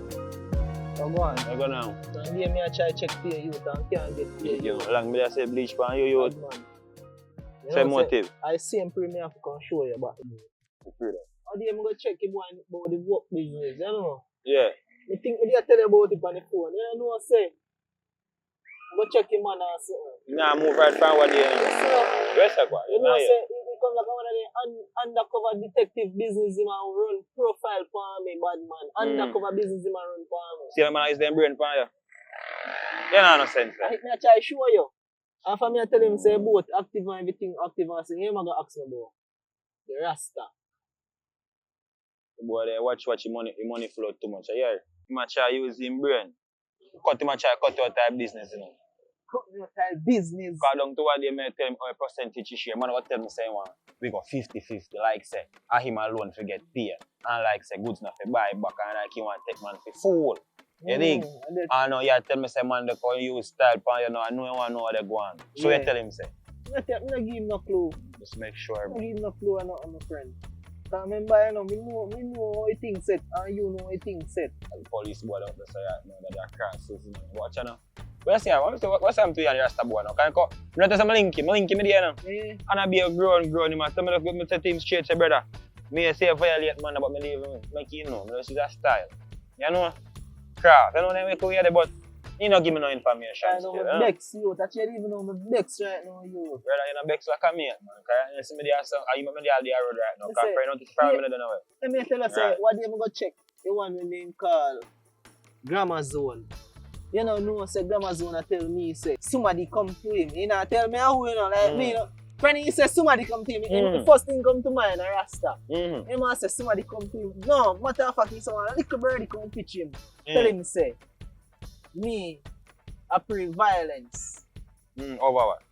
go on. I go now. Don't give me a try check for your youth and can't get for your youth. Long me say bleach pan you youth. Same motive. I same pre me have to come show you about you. How do you go check him about the work business, you know? Yeah. I think we tell you about it on the phone. You know what I say? Go check him on and say. Nah, move right from what you know. Yes, sir. You know what I say? He come like one of the undercover detective business him and run profile for me, bad man. Undercover business him and run for me. See, man, is them brain for you? You know no sense. I think I try to show you. And for me, I tell him, say, both active and everything active, and say, him, I go ask me about the Rasta. Boy, they watch your money flow too much. Yeah. He might try use him brain. Cut him and try cut your type business, you know. Cut your type business. Because down to what they may tell him how a percentage is share. Man, what tell me say one. We got 50-50, like say, and him alone forget pay. And like say, goods not for buy back, and like he want take man for fool. You dig? I know, yeah, tell me say, man, they can use style pan, you know, I know you want to know what they go on. So you tell him say. I don't give him no clue. Just make sure. I don't give him no clue, I'm not my friend. Because remember, you know, me know how it things set, and you know how it things set. And the police boy out there say, you know, that they are crosses, you know. Watch, you know. What's happened to you and the Rasta boy now? Can you come? You know, tell me link him there, you know. Yeah. And I be a grown, him, and tell me to say to him straight, say, brother, me say violate, man, but me leave him, make you know, this is a style. You know? Craft, you know, they make you hear but you don't give me no information. I know my Bex, you. That you even know my Bex right now, you. Brother, you know Bex like a mate, man. Because you see me there, so you make me there on the road right now. Because for not 5 minutes, don't know. Let me tell you, say, what do you go check? The one we name call Grammar Zone. You know, say Grammar Zone tell me, say, somebody come to him. You know, tell me how, you know, like me, you know. When he says somebody come to him, the first thing come to mind, a Rasta. He must say somebody come to him. No, matter of fact, he's someone, a little birdie come pitch him. Tell him, say, me, I pray violence. Over what?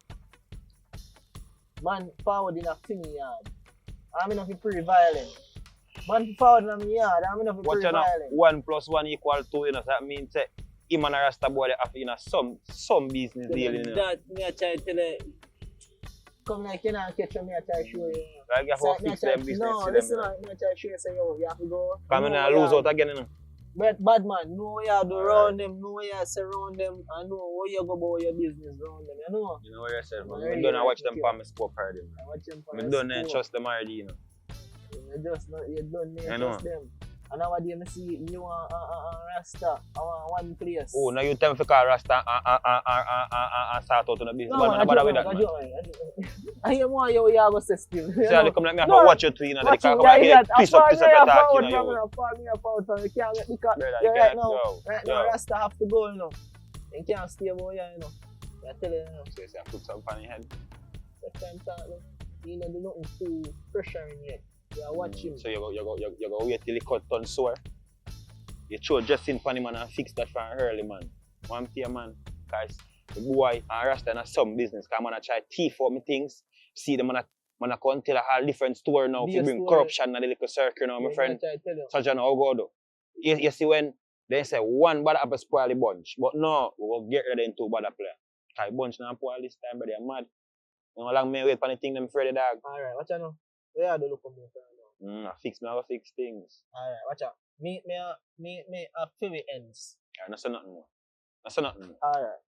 Man forward in a thing yard. I'm enough to pray violence. Man forward in a yard, I'm enough to pray violence. 1 + 1 = 2, you know, that means say, him and a Rasta boy they have, you know, some business deal, you know. That, me I try to tell you. Come like you know, catch me, I try to show you. Like you have to fix them business. No, listen, I try to show you, say, yo, you have to go. Come in and lose out again, you know. But bad man, know what you have to round them, know what you have to surround them, and know what you go about your business around them, you know? You know what you said, man. I don't watch them for my sport already. I don't trust them already, you know. You don't I know. trust them. And nowadays, I see you want Rasta, I want one place. Oh, now you tell me to call Rasta and start out on the business. No, I want you to have a system. See how they come like me, I have to watch you too, you know, they can't come like here, twist up your talk, you know. You can't get the cut. Right now, Rasta have to go, you know. You can't stay over here, you know. I tell you, you know. So you say I put something on your head. That time talk, you know, do nothing too pressuring yet. You are watching. So you go wait till the cut turn sore. You throw just in for him and fix that from early, man. One thing, man. Because the boy and Rasta in some business. Because man I try to thief out me things. See them, man I come tell a whole different story now. To bring corruption in the little circle now, my friend. So you know how go do. You see when they say one bad apple spoil the bunch. But no, we will get rid of 2 bad apple. Because the bunch now spoil this time, but they're mad. You know how long me wait for the thing them afraid of dog. Alright, watch out now. Where are the look for me now? I fix things. Alright, watch out. Me a favorite ends. Yeah, that's nothing more. That's nothing more. Alright.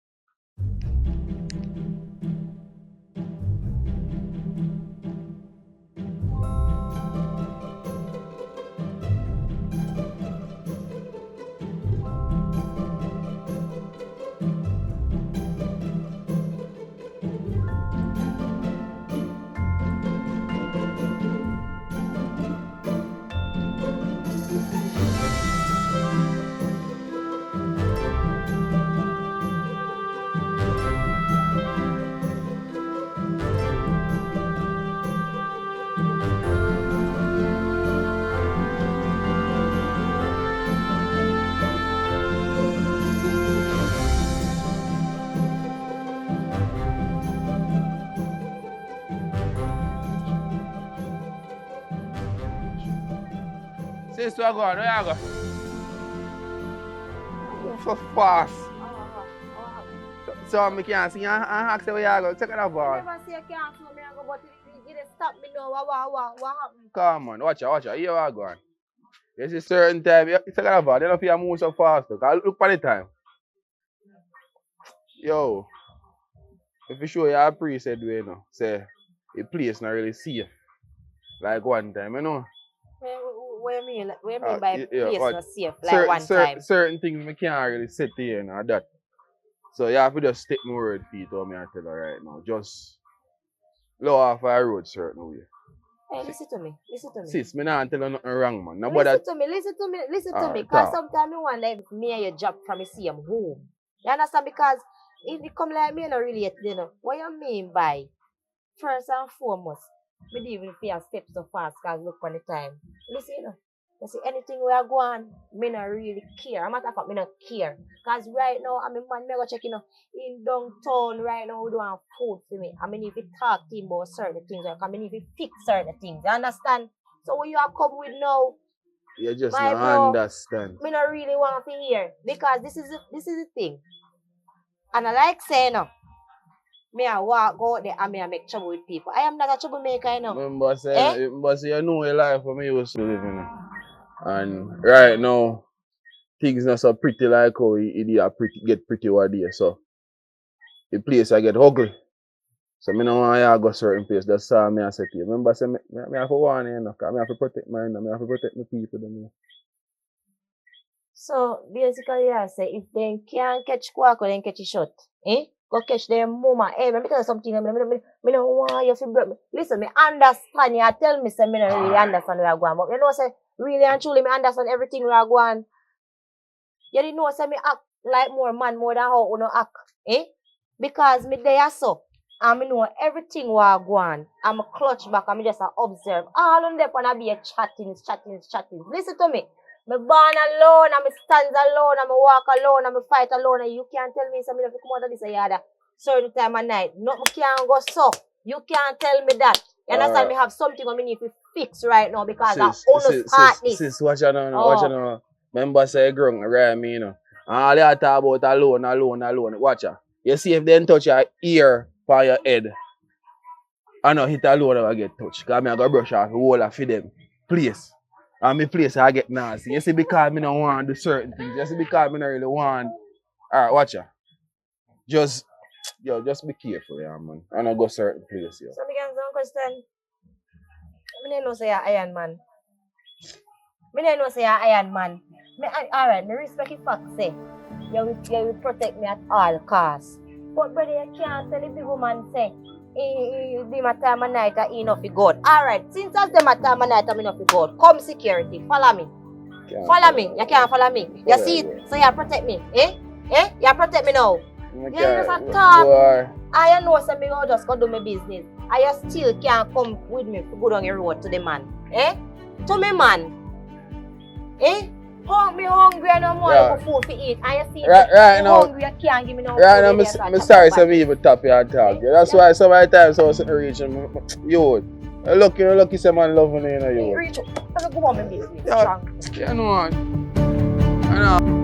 Since we are going, where you go? Move so fast. So I can't see and ask where you go. Check it out, ball. Never say you can't see me, but you just stop me now. What happened? Come on, watch out. Here we are going. There's a certain time. Check it out, ball. They don't feel move so fast. Look at the time. Yo, if you show you a preset way, you know, say the place not really safe. Like one time, you know. What you mean? What you mean by Yeah, place but not safe? Like one time. certain things we can't really sit here and that. So you have to just stick my word for it, what me I tell her right now. Just low off our road certain way. Hey, listen to me. Listen to me. Sis, me not tell you nothing wrong, man. Nobody Listen to me. Because talk. sometimes I wonder if me and you job from the same home. You understand? Because if you come like me, you don't relate, you know. What you mean by, first and foremost, me don't even feel step so fast because look on the time. Listen, you know. You see, anything we are going, me not really care. Matter of fact, me not care. Because right now, I mean, man, me go check, you know, in downtown right now, we don't have food for me. I mean, if you talk to him about certain things, like, I mean, if you fix certain things, you understand? So when you are come with now, You just my not bro, understand. me not really want to hear. Because this is the thing. And I like saying, no, me I walk out there and me I make trouble with people. I am not a troublemaker, you know. Remember say you know your life for me used to live in. And right now, things not so pretty like how it get pretty over there. So the place I get ugly. So me no want you go certain place. That's all me I say to you. Remember say me have to warn you, because I have to protect mine, I have to protect my people. Them. So basically, I say if they can't catch quack, then catch a shot. Eh? Go catch them mama. Hey, let me tell you something. Me don't want you to break me. Listen, me understand you. Tell me, say me don't really understand where I go on. But you know, say really and truly, me understand everything where I go on. You didn't know, say me act like more man more than how you know act. Eh? Because me there so. And me know everything where I go on. I'm a clutch back and me just observe. All on them wanna be a chatting. Listen to me. Me born alone, and me stand alone, and me walk alone, and me fight alone, and you can't tell me something if you come out of this yard certain time of night. No, me can't go so. You can't tell me that. You understand? Me have something I need to fix right now because I want to start this. Sis, watch you know, watch you know. Remember say grung, right me, you know. And all you talk about alone. Watch ya. You see if they touch your ear for your head, I know hit alone I get touched. Because I go brush off the whole of them. Please. And my place I get nasty. You see, because I don't want to do certain things. You see, because I don't really want. Alright, watch ya. Just be careful, yeah, man. I don't go certain places. Yeah. So, me can some question. Me don't know say you're Iron Man. Alright, me respect the fact say you will protect me at all costs. But brother, you can't tell the big woman say be my time of night and enough for God. Alright, since that's the my time of night and enough for God, come security, follow me. Follow me. You can't follow me. You see it? So you protect me. Eh? You protect me now. You just a talk. I know something I just go do my business. I still can't come with me to go down your road to the man. Eh? To me man. Eh? Me hungry and no more for food to eat. And you see right now, hungry, you can't give me no right food. now, I'm sorry some even tap your talk. Yeah, that's why some of the times I was reaching you. Lucky some man loving you know you. Reach up. I'm go on my business. Yeah, you know what? I know.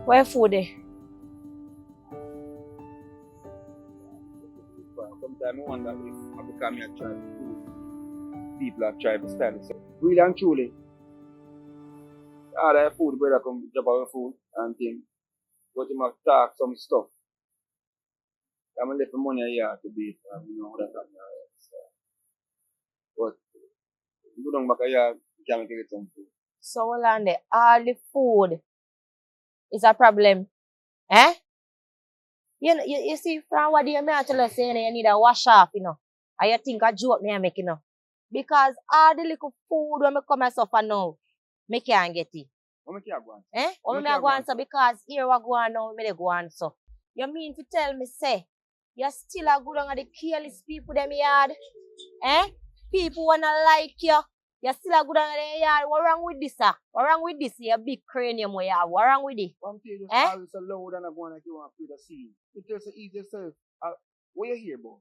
Where food is? Sometimes I wonder if I become a tribe food. People have tried to stand. So really and truly, all that food, brother, come drop our food and things. But you must talk some stuff. I'm gonna let the money here to be, you know, that kind of stuff. But if you don't back here, you can't get some food. So Orlando, all the food is a problem. Eh? You see, from what you may tell us saying you need a wash off, you know. And you think a joke me make, you know. Because all the little food when me come and suffer now, me can't get it. What me can't go on? Eh? What me go on so because here we go on now, me dey go on so. You mean to tell me say you still a good on the careless people them yard? Eh? People wanna like you. You still a good on the yard. What wrong with this, sir? What wrong with this? You big cranium where you have. What wrong with it? One thing just Eh? always so loud and I go on like you want to feel the scene. It just so easy to say, what you hear about?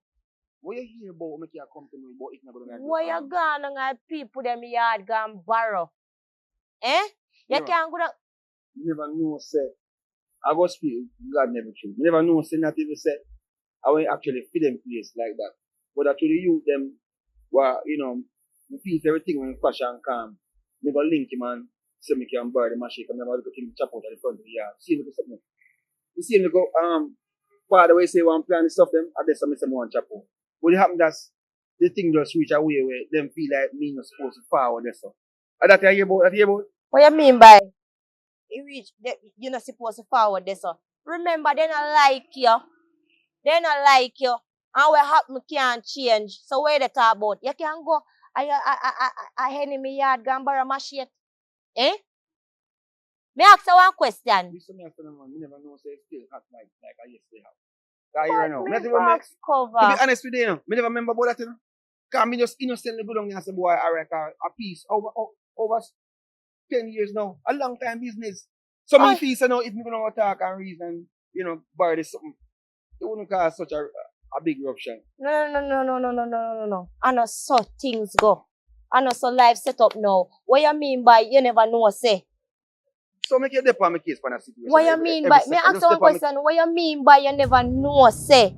What you hear about make you come to me about it not gonna where you gone on people them yard gone borrow? Eh? You can't go down. You never know, say. I go speak, God never true. You never know, say, not even say. I want actually fit them place like that. But to the youth them were, we feel everything when fashion and calm. Me go link him and say me can borrow the machine, come never look at him chop out at the front of the yard. See him go something. You see him go part of the way say one plan the stuff them, I guess I say one chop out. What happen that's the thing just reach a way where them feel like me not supposed to forward this stuff. And that you hear about? What you mean by you're not supposed to forward this? Remember, they not like you. They not like you. And what happen can't change. So where they talk about? You can go a enemy yard go and borrow machine. Eh? Me ask you one question. This me after man, me never know say it's still hot like I yesterday have. Cover. To be honest with you, me never remember about that, Cause me just innocently go down and say, boy, I reckon a piece over 10 years now. A long time business. So me feel so now if me gonna talk and reason, borrow this something, it wouldn't cause such a big eruption. No. I know so things go. I know so life set up now. What you mean by you never know say? So make you depend on my case for that situation. What you mean by me ask you one question, what you mean by you never know say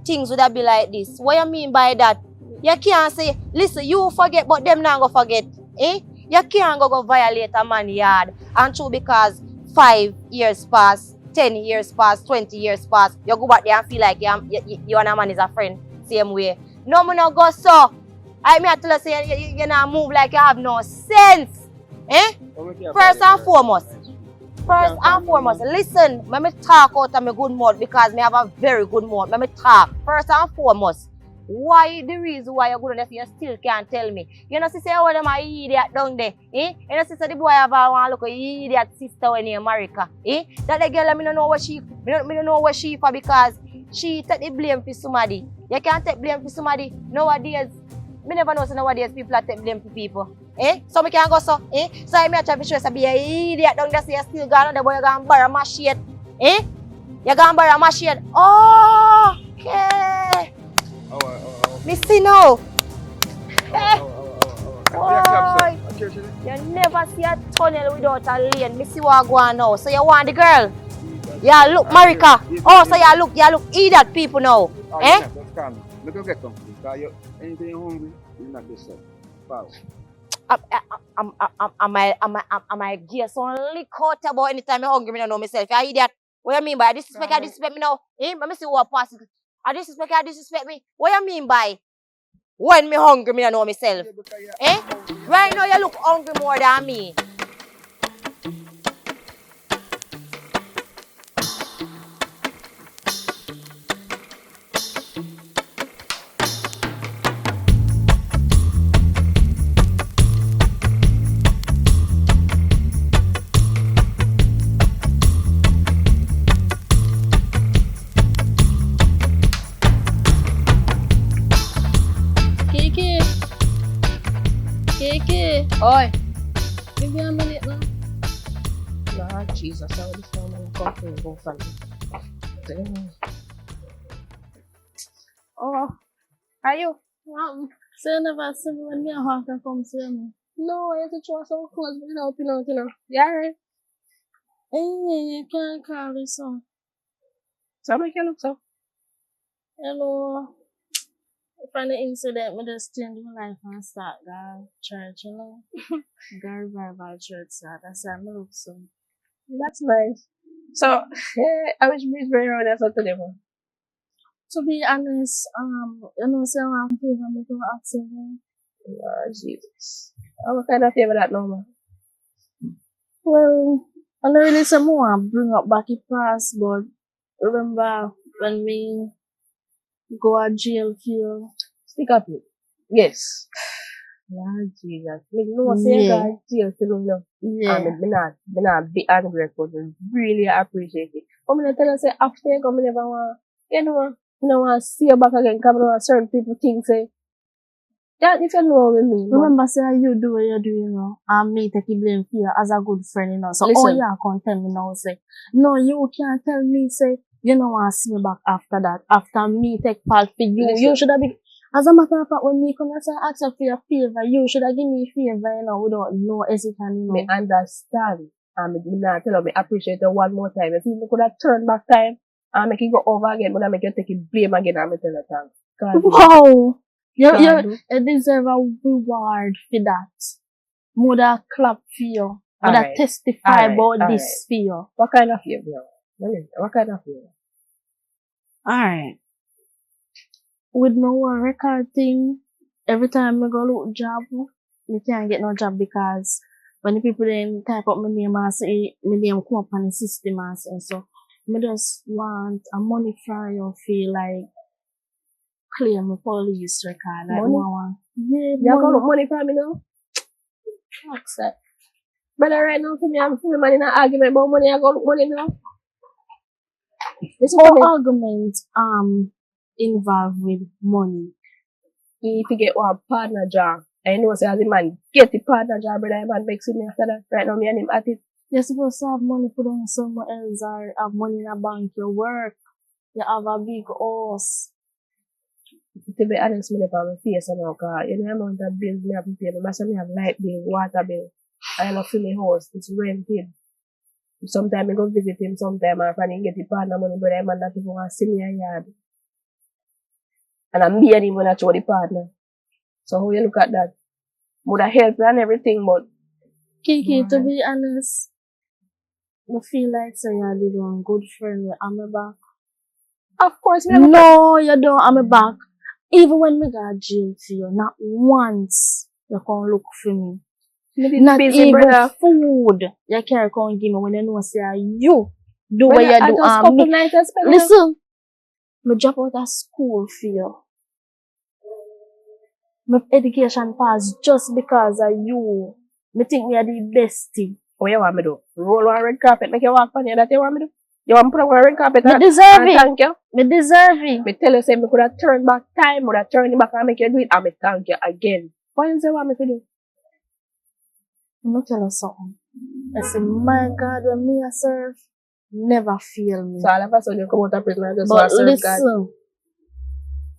things would have be like this? What you mean by that? You can't say, listen, you forget, but them not go forget. Eh? You can't go violate a man's yard. And true because 5 years pass, 10 years pass, 20 years pass, you go back there and feel like you and a man is a friend. Same way. No, me no go so. I tell you, say you not move like you have no sense. Eh? First and foremost, listen, let me talk out of my good mood because I have a very good mood. Let me talk. First and foremost, why the reason why you're good enough you still can't tell me? You know, say all them are idiot down there. Eh? You know, say the boy have one look idiot sister when in America. Eh? That the girl, I don't know what she for because she take the blame for somebody. You can't take blame for somebody. Nowadays, me never know so nowadays people take blame for people. Eh? So me can go so. Eh? So I try to show you be an idiot down there so you still gone the boy you gonna borrow my shit. Eh? You gonna borrow my shit. Oh, okay. Me see now. Boy, you never see a tunnel without a lane. Me see what go on now. So you want the girl? Yeah, look, Marika. Oh, so you look idiot people now. Eh? Just calm me. Me go get something. Because anything you're hungry, you're not this stuff. Wow. Am I gear so lick out about anytime I'm hungry, me don't know myself. You idiot. What you mean by disrespect? I disrespect me now. Eh? Let me see what passes. I disrespect me. What you mean by when me hungry, me don't know myself? Eh? Right now you look hungry more than me. Kiki. Oi. Give me a minute now. Nah, Jesus, I would say I'm coming go from Oh, are you? So you never see me when me a have to come see me. No, I have to try some clothes, but help you know. Yeah, right. Hey, you can't call me so. So make you look so. Hello. From the incident, me just change my life and start going church, you know. Go revival church, so that's why me look so. That's nice. So, I wish me very around that today. To be honest, you know, say one favor me to ask you. Oh, Jesus. What kind of favor that number? Well, I don't really say more bring up back the past, but remember when me go to jail for Stick up it. Yes. Yeah, Jesus. Me know say God jail for me. yeah. Me not be angry, but really appreciate it. But me tell you say after you come, me never want, you know want to see you back again. Come on, certain people think say that if you know what I mean. Remember, say you do what you do, you know, and me take the blame for you as a good friend, you know. So, Listen. you can't tell me now, say, no, you can't tell me, say, you don't want to see me back after that. After me take part for you, Listen. you should have been, as a matter of fact, when me come and say, ask you for your favor, you should have given me a favor, you know, without no hesitation, you know. Me understand. And me not tell you, me appreciate you one more time. If you could have turned back time, I make it go over again, but I make you take it blame again and I tell you thanks. Wow! You deserve a reward for that. Mother clap for you. Mother testify about this for you. What kind of favor? What kind of favor? Alright. With my one record thing, every time I go look job, I can't get no job because when the people then type up my name and say my name come up on the system and say so. I just want a money for you feel like clear my police record. Like money? Yeah, you got money for me now? What's that? But right now for me, I'm feeling money in an argument about money, I got money now. All arguments involved with money. If you get one partner job, I know say as a man get the partner job, brother, man makes me after that. Right now me and him at it. You're supposed to have money put on somewhere else or have money in a bank, you work, you have a big house. To be honest, me never have a face now, cause you know the amount of bills me have to pay. Me have light bill, water bill. I love for my house, it's rented. Sometimes I go visit him, sometimes I find him get the partner money, but I'm not even want to see me a yard. And I'm me and him when I show the partner. So how you look at that? Would have helped and everything, but Kiki, to be honest, I feel like so you did one good friend with I'm back. Of course, no, you don't. I'm back. Even when me got jail for you, not once you can look for me. Not busy, even brother. Food you can't come give me when you know say you do what you do. Listen, me drop out of school for you. My education pass just because of you. Me think me are the best thing. What you want me do? Roll on red carpet, make you walk on here, that you want me do? You want me put on red carpet and deserve it. Thank you? Me deserve it. Me tell you say me could have turned back time, would have turned it back and make you do it, and me thank you again. What you say want me to do? Let me tell you something. I say, my God, when me a serve, never fail me. So all of a sudden you come out of prison and just but serve listen, God.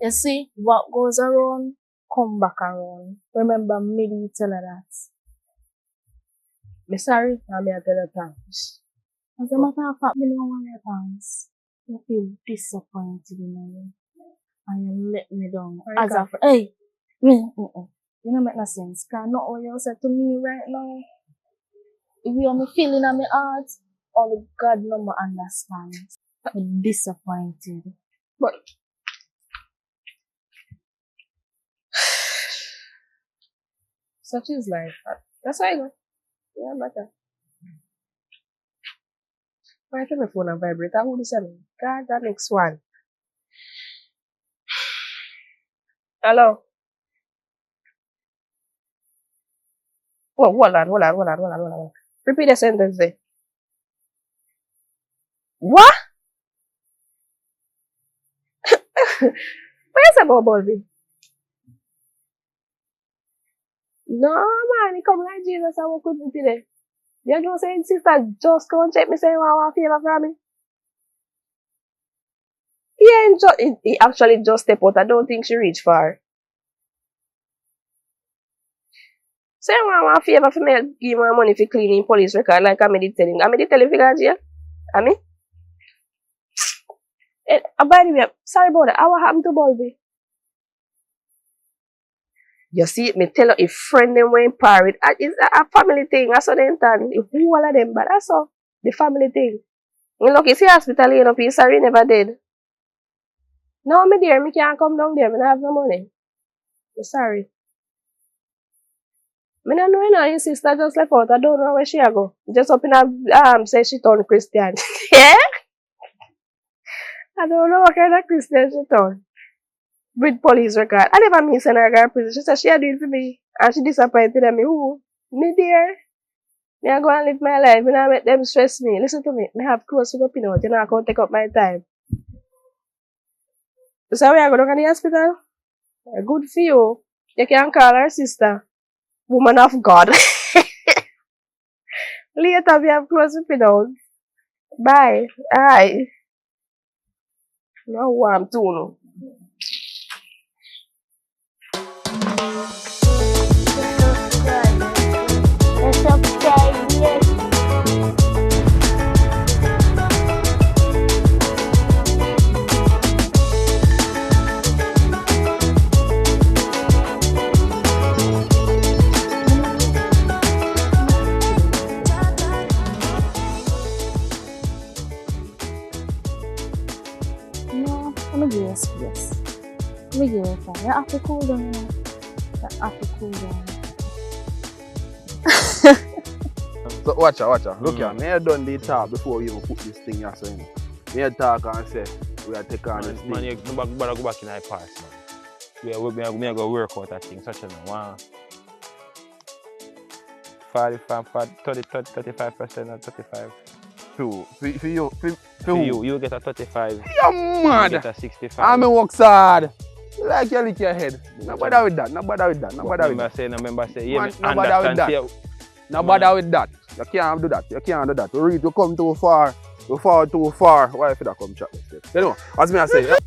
You see, what goes around, come back around. Remember me did tell her that. Me sorry, and me I tell you thanks. As a matter of fact, me don't want your thanks. I feel disappointed in you. And you let me down. As a friend. Hey! You don't make no sense. Because not all you said to me right now. If you have me feeling in my heart, all God no more understands. I'm disappointed. But such is life. That's why I go. Yeah, matter. Why turn my phone and vibrate? I would say, God, that next one. Hello. Oh, hold on. Repeat the sentence there. What? Where's about Bobby? No, man, he come like Jesus and work with me today. You know saying, sister, just come and check me, say, you want a favor from me? Yeah, he actually just step out. I don't think she reached far. Say, you want a favor for me, give me money for cleaning police record, like I did tell him. I did tell him for jail. I mean? By the way, sorry about that. What happened to Bobby? You see, me tell her if friend them were in Paris, it's a family thing. That's what they done. Who all of them, but that's all the family thing. You look, you see hospital, you know, please, sorry, never did. No, me dear, me can't come down there. Me don't have no money. I'm sorry. Me don't know, you know, your sister just left out. I don't know where she go. Just up in her say she turned Christian. Yeah? I don't know what kind of Christian she turned. With police record. I never miss her girl prison. She said she had do it for me. And she disappointed me. Who? Me dear. Me I go and live my life. Me not make them stress me. Listen to me. Me have clothes to go pin out. You know I can't take up my time. So we are going to the hospital. Good for you. You can call her sister. Woman of God. Later we have clothes to pin out. Bye. Alright. No warm too no. Me give it time. You have to cool down. You have to cool down. So watch out. Look here, me I done the talk before you even put this thing here, so you know. Me I talk and say, we are take on this Man, thing. you better go back in my past, man. Me go work out that thing, such a no. 45, 30, 35% or 35. For you. For you get a 35. You're mad. You get a 65. I'm a work hard. You like you lick your head. No bother with that. Remember say, yeah, Man, no bother with that. No bother with that. You can't do that. You read to come too far. You fall too far. Why if that come chat? You know, as me I say.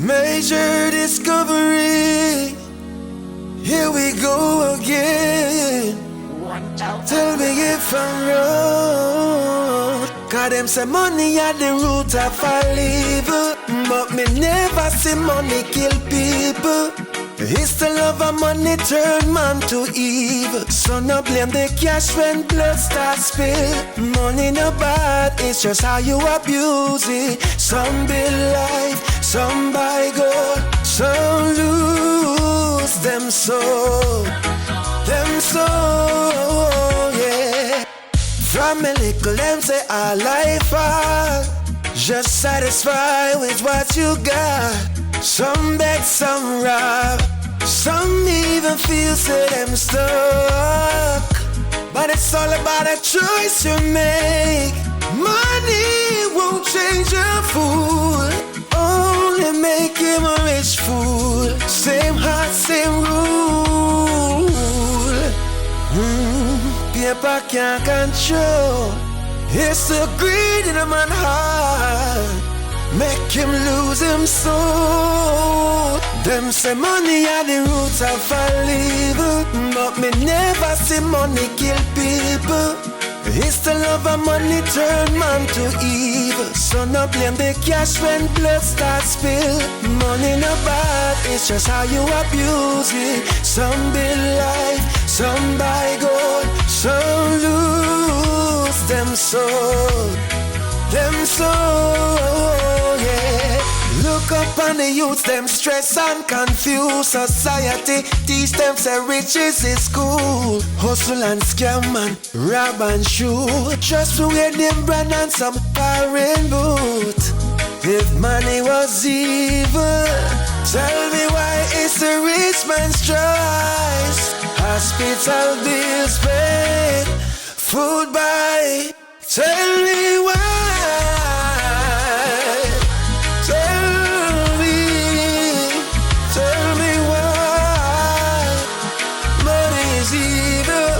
Major discovery. Here we go again. Tell me if I'm wrong. Cause them say money at the root of all evil. But me never see money kill people. It's the love of money turn man to evil. So no blame the cash when blood starts spill. Money no bad, it's just how you abuse it. Some build life, some buy gold, some lose them soul. Yeah. From a little them say our life hard. Just satisfied with what you got. Some beg, some rob. Some even feel so them stuck. But it's all about a choice you make. Money won't change a fool. Only make him a rich fool. Same heart, same rule. Paper can't control. It's the greed in a man's heart. Make him lose him soul. Them say money are the roots of all evil. But me never see money kill people. It's the love of money turn man to evil. So no blame the cash when blood starts spill. Money no bad, it's just how you abuse it. Some build life, some buy gold, some lose them soul. Yeah. Look up on the youths, them stress and confuse society. Teach them say riches is cool. Hustle and scam and rob and shoot. Just to wear them brand and some foreign boot. If money was evil, tell me why it's the rich man's choice. Hospital bills paid, food buy. Tell me why. Tell me why. Money is evil.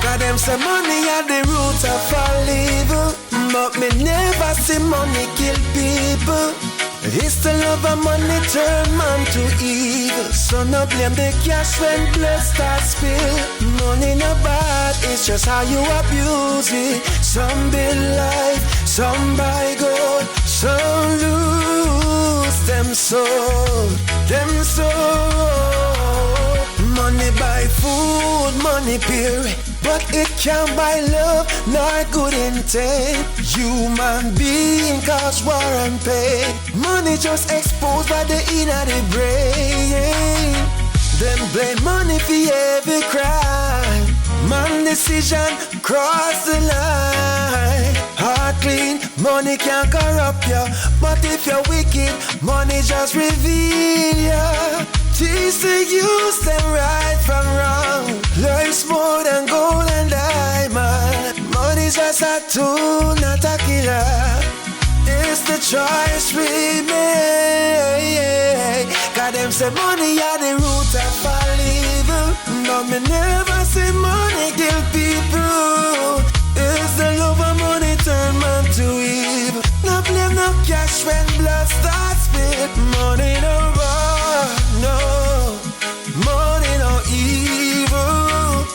Cause them say money at the root of all evil. But me never see money kill people. It's the love of money turn man to evil. So no blame the cash when blood starts spill. Money no bad, it's just how you abuse it. Some build life, some buy gold, some lose them soul. Money buy food, money period. But it can't buy love, nor good intent. Human being cause war and pain. Money just exposed by the inner the brain. Them blame money for every crime. Man decision cross the line. Heart clean, money can't corrupt you. But if you're wicked, money just reveal you. Teach the use them right from wrong. Life's more than gold and diamond. Money's just a tool, not a killer. It's the choice we make. Got them say money are the root of all evil. No, me never see money kill people. It's the love of money turn man to evil. No blame no cash when blood starts spill. Money no war, no. Money no evil.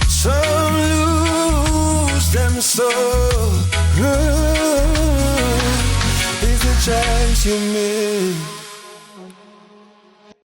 Some lose them soul. It's the choice you make.